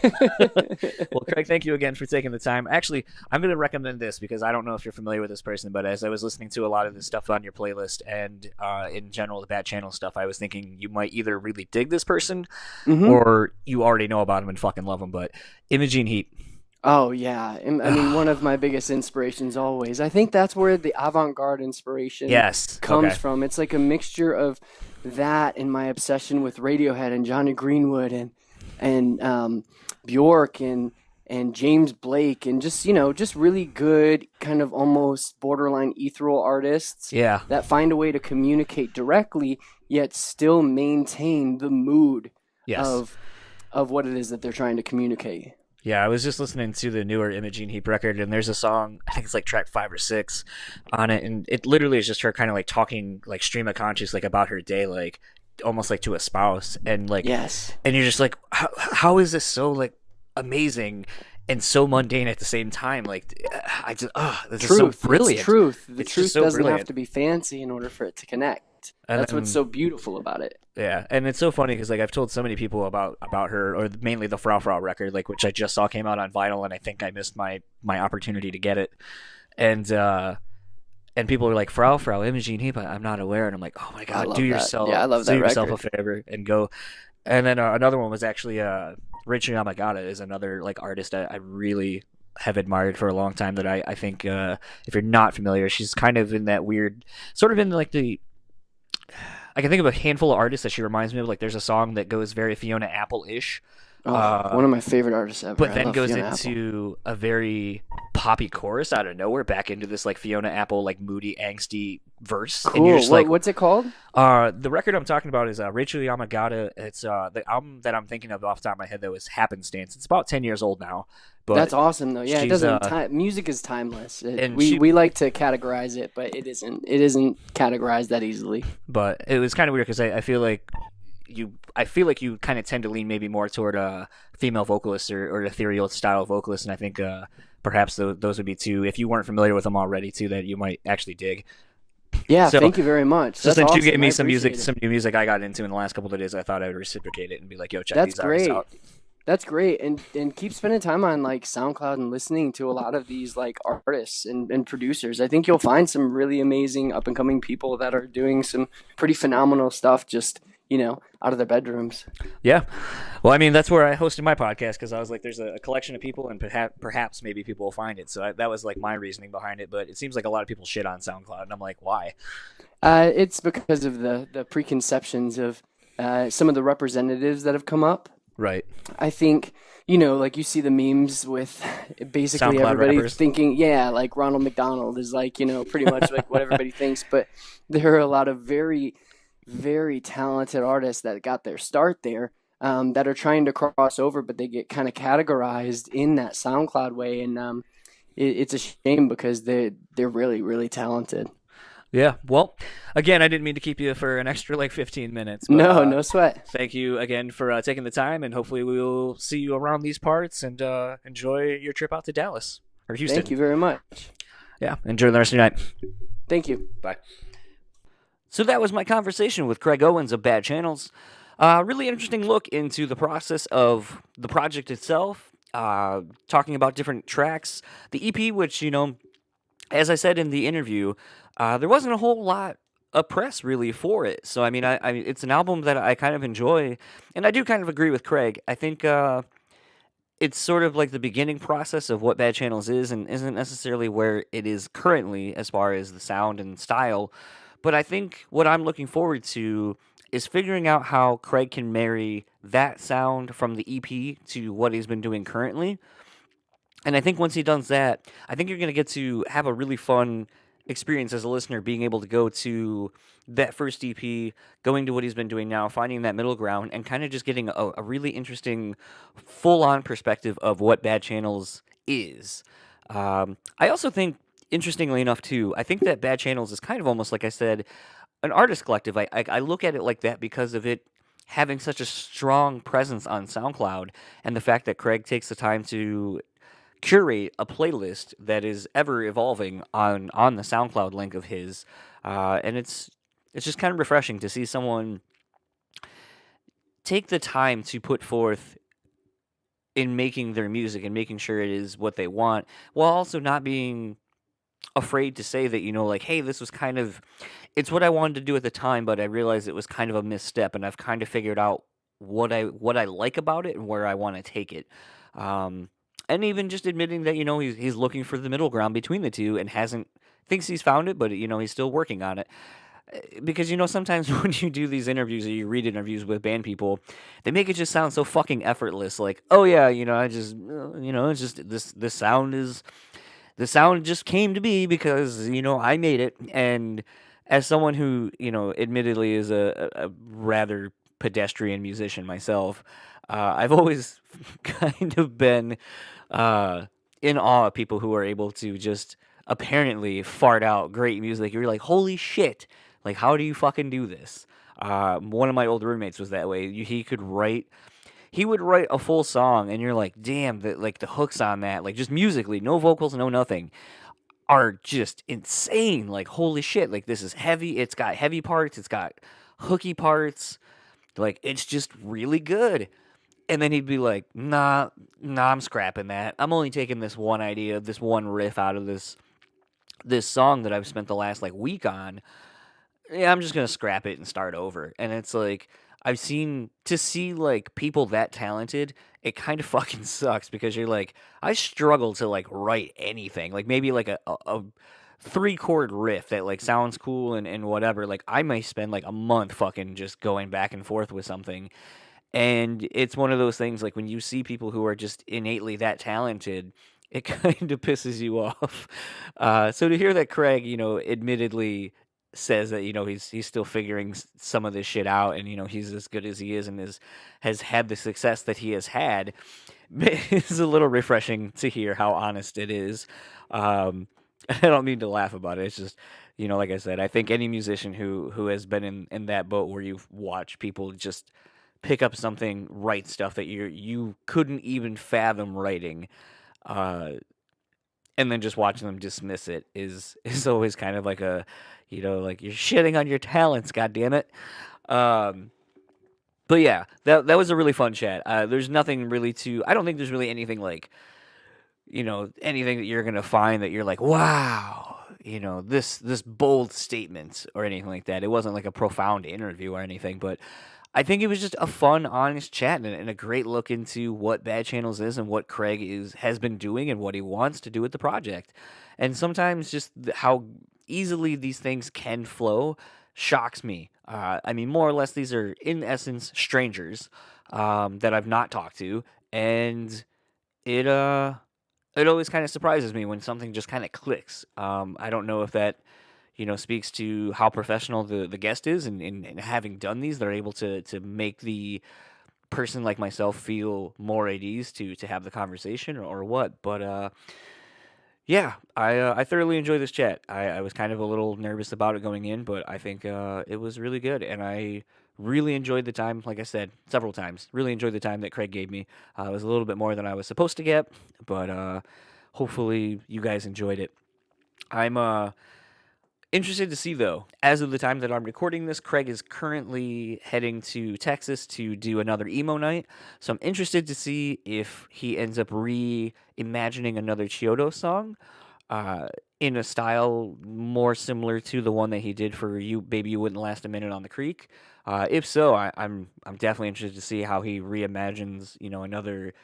Well, Craig, thank you again for taking the time. Actually, I'm going to recommend this because I don't know if you're familiar with this person, but as I was listening to a lot of the stuff on your playlist and in general the Bad Channel stuff, I was thinking you might either really dig this person or you already know about him and fucking love him. But Imogene Heap. Oh yeah, I mean one of my biggest inspirations always. I think that's where the avant-garde inspiration Yes. comes Okay. from. It's like a mixture of that and my obsession with Radiohead and Johnny Greenwood and Bjork and James Blake and just just really good kind of almost borderline ethereal artists Yeah. that find a way to communicate directly yet still maintain the mood Yes. of what it is that they're trying to communicate. Yeah, I was just listening to the newer Imogene Heap record, and there's a song, I think it's like track 5 or 6 on it, and it literally is just her kind of like talking like stream of conscious, like about her day, like almost like to a spouse, and like, Yes. and you're just like, how is this so like amazing and so mundane at the same time? Like, I just, this is so brilliant. It's truth. The It's truth just so doesn't brilliant. have to be fancy in order for it to connect. And That's what's then- so beautiful about it. Yeah, and it's so funny because like I've told so many people about her, or mainly the Frau Frau record, like which I just saw came out on vinyl, and I think I missed my opportunity to get it, and people are like Frau Frau Imogene Heap, I'm not aware, and I'm like, oh my god, love do that. yourself, Yeah, I love do that yourself record. a favor and go. And then another one was actually Rachel Yamagata is another like artist I really have admired for a long time that I think if you're not familiar, she's kind of in that weird sort of in like the. I can think of a handful of artists that she reminds me of. Like, there's a song that goes very Fiona Apple-ish, One of my favorite artists ever. but I then love goes Fiona Apple. into a very poppy chorus out of nowhere, back into this like Fiona Apple, like moody, angsty verse. And you're Cool. just like, What's it called? the record I'm talking about is Rachel Yamagata. It's the album that I'm thinking of off the top of my head though is Happenstance. It's about 10 years old now. But That's awesome though. Yeah, it she's, doesn't. Music is timeless. and We she- we like to categorize it, but it isn't. It isn't categorized that easily. But it was kind of weird because I feel like you kind of tend to lean maybe more toward a female vocalist or ethereal style vocalist, and I think perhaps those would be two, if you weren't familiar with them already, too, that you might actually dig. Yeah, So, thank you very much. So That's since you awesome. gave me I some music, appreciate it. some new music I got into in the last couple of days, I thought I would reciprocate it and be like, "Yo, check That's these artists great. out." That's great, and keep spending time on like SoundCloud and listening to a lot of these like artists and producers. I think you'll find some really amazing up and coming people that are doing some pretty phenomenal stuff. Just out of their bedrooms. Yeah. Well, I mean, that's where I hosted my podcast because I was like, there's a collection of people, and perhaps maybe people will find it. So that was like my reasoning behind it. But it seems like a lot of people shit on SoundCloud, and I'm like, why? It's because of the preconceptions of some of the representatives that have come up. Right. I think, like you see the memes with basically SoundCloud everybody rappers. thinking, yeah, like Ronald McDonald is like, pretty much like what everybody thinks. But there are a lot of very, very talented artists that got their start there that are trying to cross over, but they get kind of categorized in that SoundCloud way. And it's a shame because they're really, really talented. Yeah. Well, again, I didn't mean to keep you for an extra like 15 minutes. But, No sweat. Thank you again for taking the time, and hopefully we will see you around these parts and enjoy your trip out to Dallas or Houston. Thank you very much. Yeah. Enjoy the rest of your night. Thank you. Bye. So that was my conversation with Craig Owens of Bad Channels. Really interesting look into the process of the project itself, talking about different tracks. The EP, which, as I said in the interview, there wasn't a whole lot of press really for it. So, I mean, it's an album that I kind of enjoy, and I do kind of agree with Craig. I think it's sort of like the beginning process of what Bad Channels is and isn't necessarily where it is currently as far as the sound and style. But I think what I'm looking forward to is figuring out how Craig can marry that sound from the EP to what he's been doing currently. And I think once he does that, I think you're going to get to have a really fun experience as a listener, being able to go to that first EP, going to what he's been doing now, finding that middle ground, and kind of just getting a really interesting, full on perspective of what Bad Channels is. I also think, interestingly enough, too, I think that Bad Channels is kind of almost, like I said, an artist collective. I look at it like that because of it having such a strong presence on SoundCloud, and the fact that Craig takes the time to curate a playlist that is ever evolving on the SoundCloud link of his, and it's just kind of refreshing to see someone take the time to put forth in making their music and making sure it is what they want, while also not being afraid to say that, like, hey, this was kind of, it's what I wanted to do at the time, but I realized it was kind of a misstep, and I've kind of figured out what I like about it and where I want to take it. And even just admitting that, he's looking for the middle ground between the two and thinks he's found it, but he's still working on it. Because sometimes when you do these interviews or you read interviews with band people, they make it just sound so fucking effortless. Like, oh yeah, I just, it's just this sound is, the sound just came to be because I made it. And as someone who admittedly is a rather pedestrian musician myself, I've always kind of been in awe of people who are able to just apparently fart out great music. You're like, holy shit! Like, how do you fucking do this? One of my old roommates was that way. He would write a full song, and you're like, damn, the hooks on that, like, just musically, no vocals, no nothing, are just insane. Like, holy shit! Like, this is heavy. It's got heavy parts. It's got hooky parts. Like, it's just really good. And then he'd be like, nah, I'm scrapping that. I'm only taking this one idea, this one riff out of this song that I've spent the last, like, week on. Yeah, I'm just going to scrap it and start over. And it's like, to see, like, people that talented, it kind of fucking sucks, because you're like, I struggle to, like, write anything. Like, maybe, like, a 3-chord riff that, like, sounds cool and whatever. Like, I might spend, like, a month fucking just going back and forth with something. And it's one of those things, like, when you see people who are just innately that talented, it kind of pisses you off. So to hear that Craig, admittedly says that, he's still figuring some of this shit out, and, he's as good as he is and has had the success that he has had, is a little refreshing to hear how honest it is. I don't mean to laugh about it. It's just, like I said, I think any musician who has been in that boat where you've watched people just pick up something, write stuff that you couldn't even fathom writing, and then just watching them dismiss it is always kind of like a, like, you're shitting on your talents, goddammit. But yeah, that was a really fun chat. There's nothing really I don't think there's really anything like, anything that you're gonna find that you're like, wow, this bold statement or anything like that. It wasn't like a profound interview or anything, but I think it was just a fun, honest chat and a great look into what Bad Channels is and what Craig has been doing and what he wants to do with the project. And sometimes just how easily these things can flow shocks me. I mean, more or less, these are, in essence, strangers that I've not talked to, and it always kind of surprises me when something just kind of clicks. I don't know if that speaks to how professional the guest is, and having done these, they're able to make the person like myself feel more at ease to have the conversation, or what. But yeah, I thoroughly enjoyed this chat. I was kind of a little nervous about it going in, but I think it was really good, and I really enjoyed the time. Like I said several times, really enjoyed the time that Craig gave me. It was a little bit more than I was supposed to get, but hopefully you guys enjoyed it. I'm interested to see, though, as of the time that I'm recording this, Craig is currently heading to Texas to do another emo night. So I'm interested to see if he ends up reimagining another Chiodos song in a style more similar to the one that he did for You Baby You Wouldn't Last a Minute on the Creek. If so, I'm definitely interested to see how he reimagines, another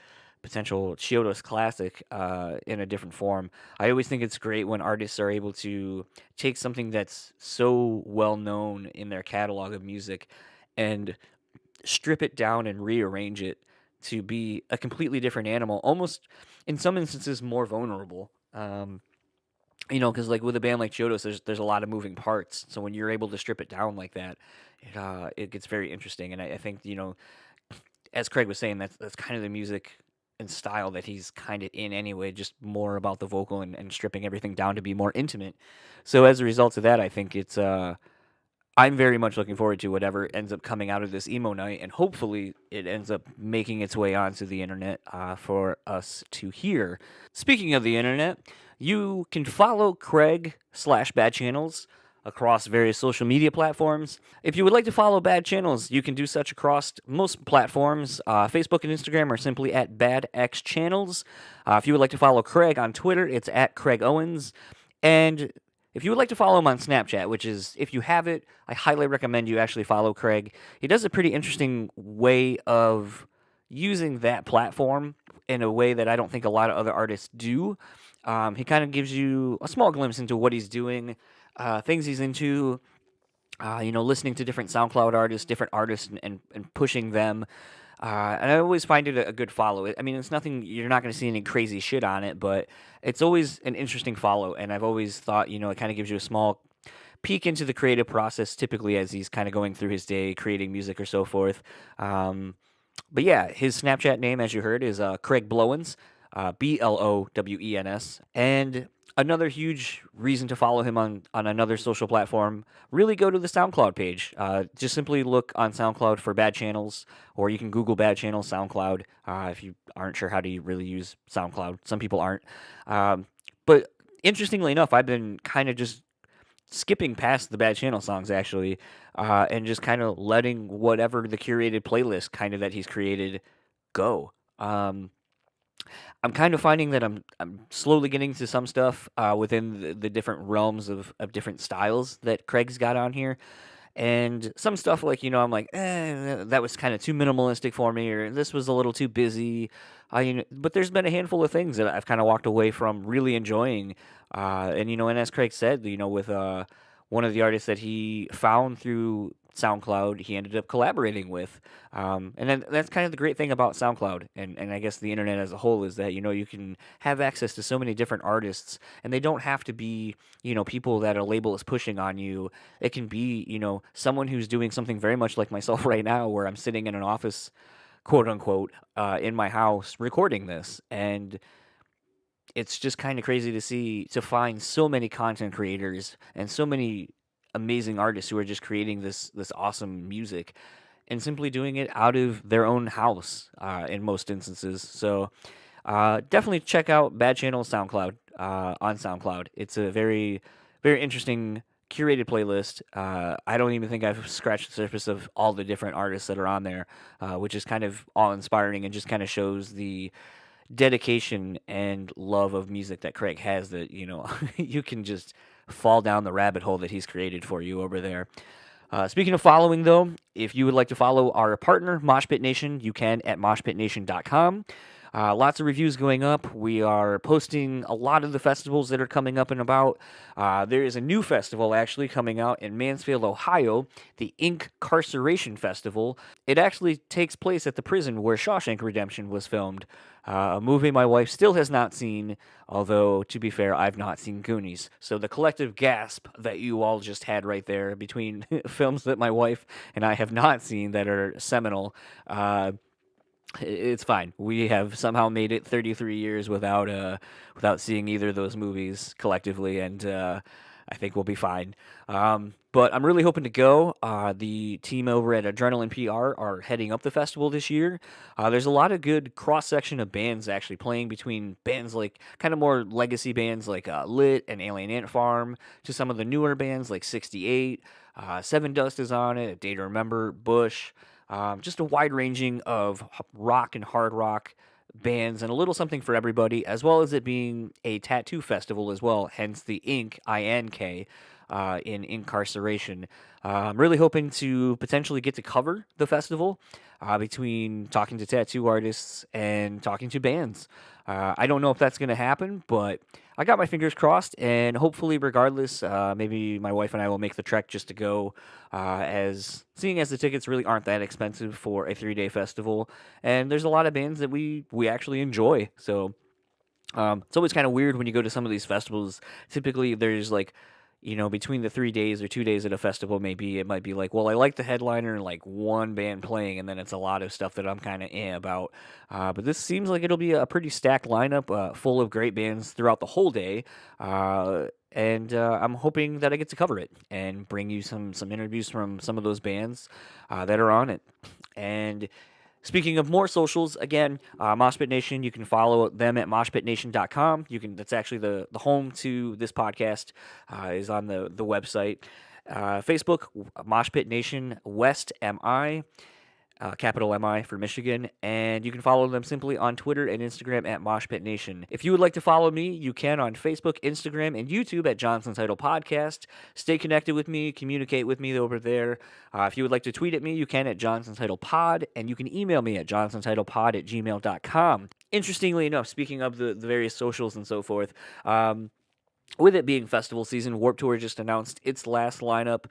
potential Chiodos classic in a different form. I always think it's great when artists are able to take something that's so well known in their catalog of music and strip it down and rearrange it to be a completely different animal, almost in some instances more vulnerable. Because like with a band like Chiodos, there's a lot of moving parts. So when you're able to strip it down like that, it gets very interesting. And I think as Craig was saying, that's kind of the music and style that he's kind of in anyway, just more about the vocal and stripping everything down to be more intimate. So as a result of that, I think I'm very much looking forward to whatever ends up coming out of this emo night, and hopefully it ends up making its way onto the internet for us to hear. Speaking of the internet, you can follow Craig/BadxChannels across various social media platforms. If you would like to follow BadxChannels, you can do such across most platforms. Facebook and Instagram are simply at BadxChannels. If you would like to follow Craig on Twitter, it's at Craig Owens. And if you would like to follow him on Snapchat, which is, if you have it, I highly recommend you actually follow Craig. He does a pretty interesting way of using that platform in a way that I don't think a lot of other artists do. He kind of gives you a small glimpse into what he's doing, things he's into, listening to different SoundCloud artists, different artists, and pushing them. And I always find it a good follow. I mean, it's nothing, you're not going to see any crazy shit on it, but it's always an interesting follow. And I've always thought, it kind of gives you a small peek into the creative process, typically as he's kind of going through his day, creating music or so forth. But yeah, his Snapchat name, as you heard, is Craig Blowens, Blowens. And another huge reason to follow him on another social platform, really go to the SoundCloud page. Just simply look on SoundCloud for BadxChannels, or you can Google BadxChannels SoundCloud if you aren't sure how to really use SoundCloud. Some people aren't. But interestingly enough, I've been kind of just skipping past the BadxChannel songs, actually, and just kind of letting whatever the curated playlist kind of that he's created go. I'm kind of finding that I'm slowly getting to some stuff within the different realms of different styles that Craig's got on here. And some stuff like, I'm like, that was kind of too minimalistic for me, or this was a little too busy. But there's been a handful of things that I've kind of walked away from really enjoying. And as Craig said, with one of the artists that he found through SoundCloud, he ended up collaborating with. And then that's kind of the great thing about SoundCloud and I guess the internet as a whole is that, you can have access to so many different artists, and they don't have to be, people that a label is pushing on you. It can be, someone who's doing something very much like myself right now, where I'm sitting in an office, quote unquote, in my house recording this. And it's just kind of crazy to find so many content creators and so many amazing artists who are just creating this awesome music and simply doing it out of their own house in most instances. So definitely check out BadxChannels SoundCloud on SoundCloud. It's a very, very interesting curated playlist. I don't even think I've scratched the surface of all the different artists that are on there, which is kind of awe-inspiring and just kind of shows the dedication and love of music that Craig has, that you can just fall down the rabbit hole that he's created for you over there. Speaking of following, though, if you would like to follow our partner, Moshpit Nation, you can at moshpitnation.com. Lots of reviews going up. We are posting a lot of the festivals that are coming up and about. There is a new festival actually coming out in Mansfield, Ohio, the Incarceration Festival. It actually takes place at the prison where Shawshank Redemption was filmed, a movie my wife still has not seen, although, to be fair, I've not seen Goonies. So the collective gasp that you all just had right there between films that my wife and I have not seen that are seminal, it's fine. We have somehow made it 33 years without seeing either of those movies collectively, and I think we'll be fine. But I'm really hoping to go. The team over at Adrenaline PR are heading up the festival this year. There's a lot of good cross-section of bands actually playing, between bands like kind of more legacy bands like Lit and Alien Ant Farm, to some of the newer bands like 68, Seven Dust is on it, A Day to Remember, Bush. Just a wide ranging of rock and hard rock bands, and a little something for everybody, as well as it being a tattoo festival as well, hence the Ink, I-N-K, in Incarceration. I'm really hoping to potentially get to cover the festival between talking to tattoo artists and talking to bands. I don't know if that's going to happen, but I got my fingers crossed, and hopefully, regardless, maybe my wife and I will make the trek just to go, seeing as the tickets really aren't that expensive for a 3-day festival, and there's a lot of bands that we actually enjoy. So It's always kind of weird when you go to some of these festivals. Typically, there's like, between the 3 days or 2 days at a festival, maybe it might be like, well, I like the headliner and like one band playing, and then it's a lot of stuff that I'm kind of about. But this seems like it'll be a pretty stacked lineup, full of great bands throughout the whole day. And I'm hoping that I get to cover it and bring you some interviews from some of those bands that are on it. And speaking of more socials, again, Moshpit Nation, you can follow them at moshpitnation.com. That's actually the home to this podcast, is on the website. Facebook, Moshpit Nation West MI. Capital MI for Michigan, and you can follow them simply on Twitter and Instagram at Moshpit Nation. If you would like to follow me, you can on Facebook, Instagram, and YouTube at Johnson's Title Podcast. Stay connected with me, communicate with me over there. If you would like to tweet at me, you can at Johnson's Title Pod, and you can email me at johnsonstitlepod@gmail.com. Interestingly enough, speaking of the various socials and so forth, with it being festival season, Warped Tour just announced its last lineup.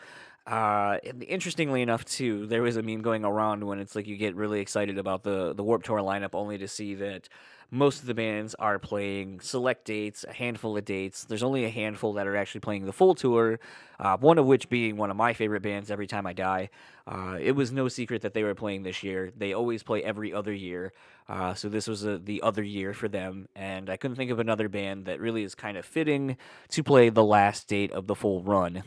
And interestingly enough, too, there was a meme going around when it's like you get really excited about the Warped Tour lineup only to see that most of the bands are playing select dates, a handful of dates. There's only a handful that are actually playing the full tour, one of which being one of my favorite bands, Every Time I Die. It was no secret that they were playing this year. They always play every other year. So this was the other year for them, and I couldn't think of another band that really is kind of fitting to play the last date of the full run.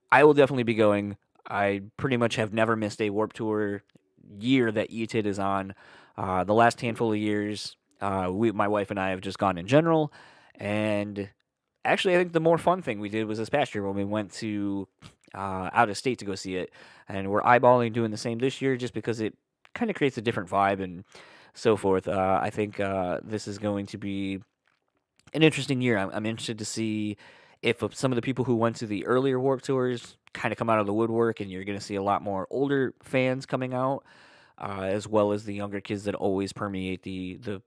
I will definitely be going. I pretty much have never missed a Warped Tour year that ETID is on. The last handful of years, my wife and I have just gone in general, and actually, I think the more fun thing we did was this past year when we went to out of state to go see it, and we're eyeballing doing the same this year just because it kind of creates a different vibe and so forth. I think this is going to be an interesting year. I'm interested to see if some of the people who went to the earlier Warped Tours kind of come out of the woodwork, and you're going to see a lot more older fans coming out, as well as the younger kids that always permeate the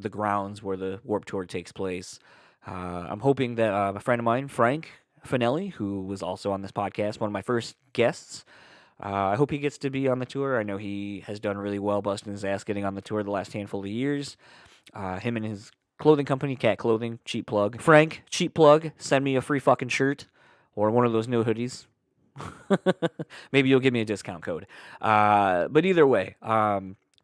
grounds where the Warped Tour takes place. I'm hoping that a friend of mine, Frank Finelli, who was also on this podcast, one of my first guests, I hope he gets to be on the tour. I know he has done really well busting his ass getting on the tour the last handful of years. Him and his clothing company, Cat Clothing, cheap plug. Frank, cheap plug, send me a free fucking shirt or one of those new hoodies. Maybe you'll give me a discount code. But either way,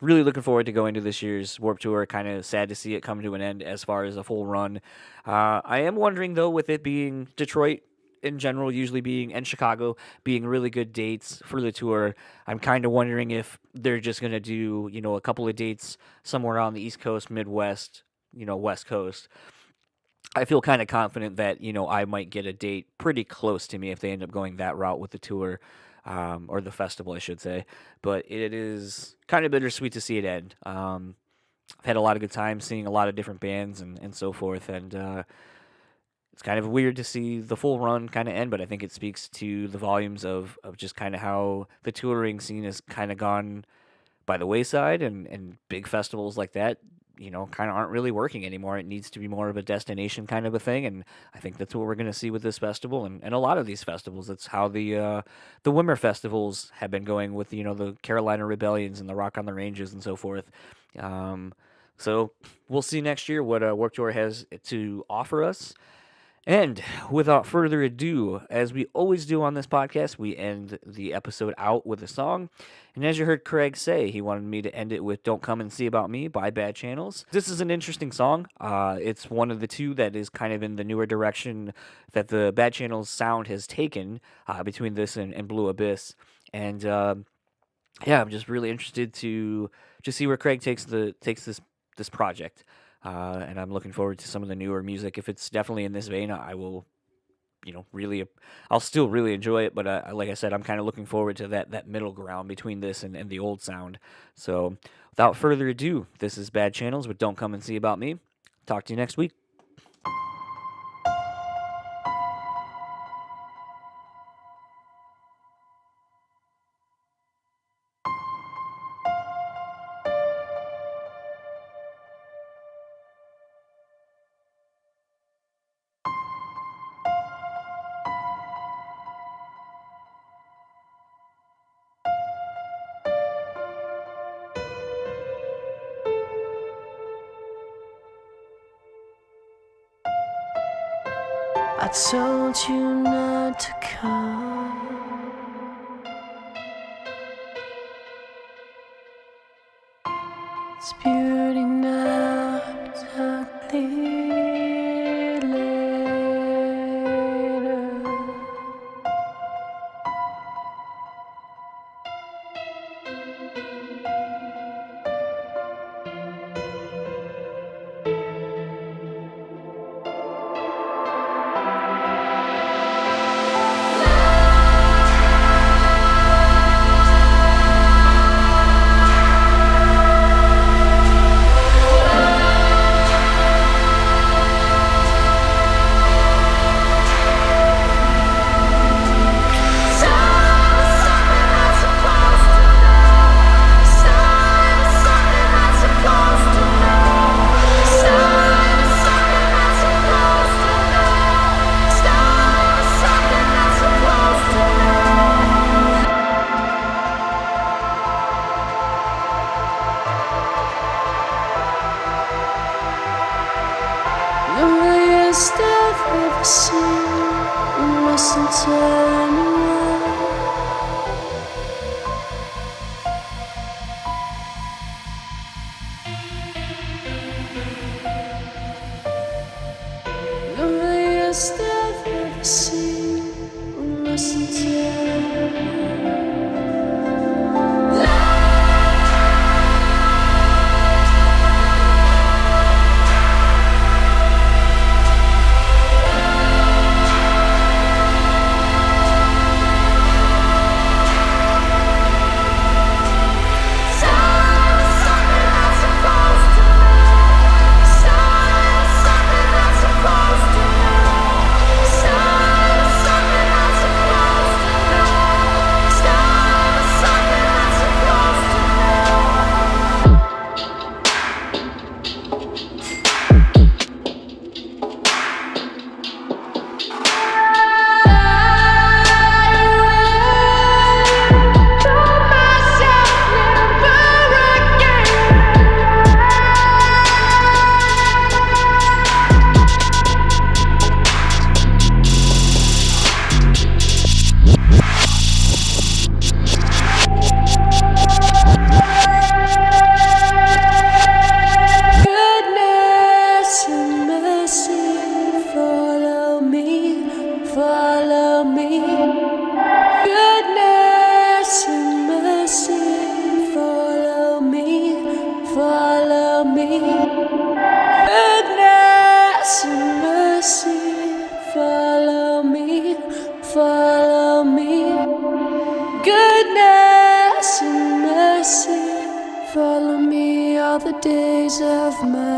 really looking forward to going to this year's Warped Tour. Kind of sad to see it come to an end as far as a full run. I am wondering, though, with it being Detroit in general, usually being, and Chicago being really good dates for the tour, I'm kind of wondering if they're just going to do, a couple of dates somewhere on the East Coast, Midwest, West Coast. I feel kind of confident that, I might get a date pretty close to me if they end up going that route with the tour, or the festival, I should say. But it is kind of bittersweet to see it end. I've had a lot of good times seeing a lot of different bands and so forth, and it's kind of weird to see the full run kind of end, but I think it speaks to the volumes of just kind of how the touring scene has kind of gone by the wayside, and big festivals like that, kind of aren't really working anymore. It needs to be more of a destination kind of a thing, and I think that's what we're going to see with this festival and a lot of these festivals. That's how the Wimmer festivals have been going with, the Carolina Rebellions and the Rock on the Ranges and so forth. So we'll see next year what Warped Tour has to offer us. And without further ado, as we always do on this podcast, we end the episode out with a song. And as you heard Craig say, he wanted me to end it with Don't Come and See About Me by BadxChannels. This is an interesting song. It's one of the two that is kind of in the newer direction that the BadxChannels sound has taken, between this and Blue Abyss. And yeah, I'm just really interested to just see where Craig takes this project. And I'm looking forward to some of the newer music. If it's definitely in this vein, I will, I'll still really enjoy it. But like I said, I'm kind of looking forward to that middle ground between this and the old sound. So without further ado, this is BadxChannels with Don't Come and See About Me. Talk to you next week. I told you not to come. It's beauty now, it's ugly later. Loneliest I've ever seen. You mustn't tell anyone. Loneliest I've ever seen. You mustn't tell anyone. Goodness and mercy, follow me all the days of my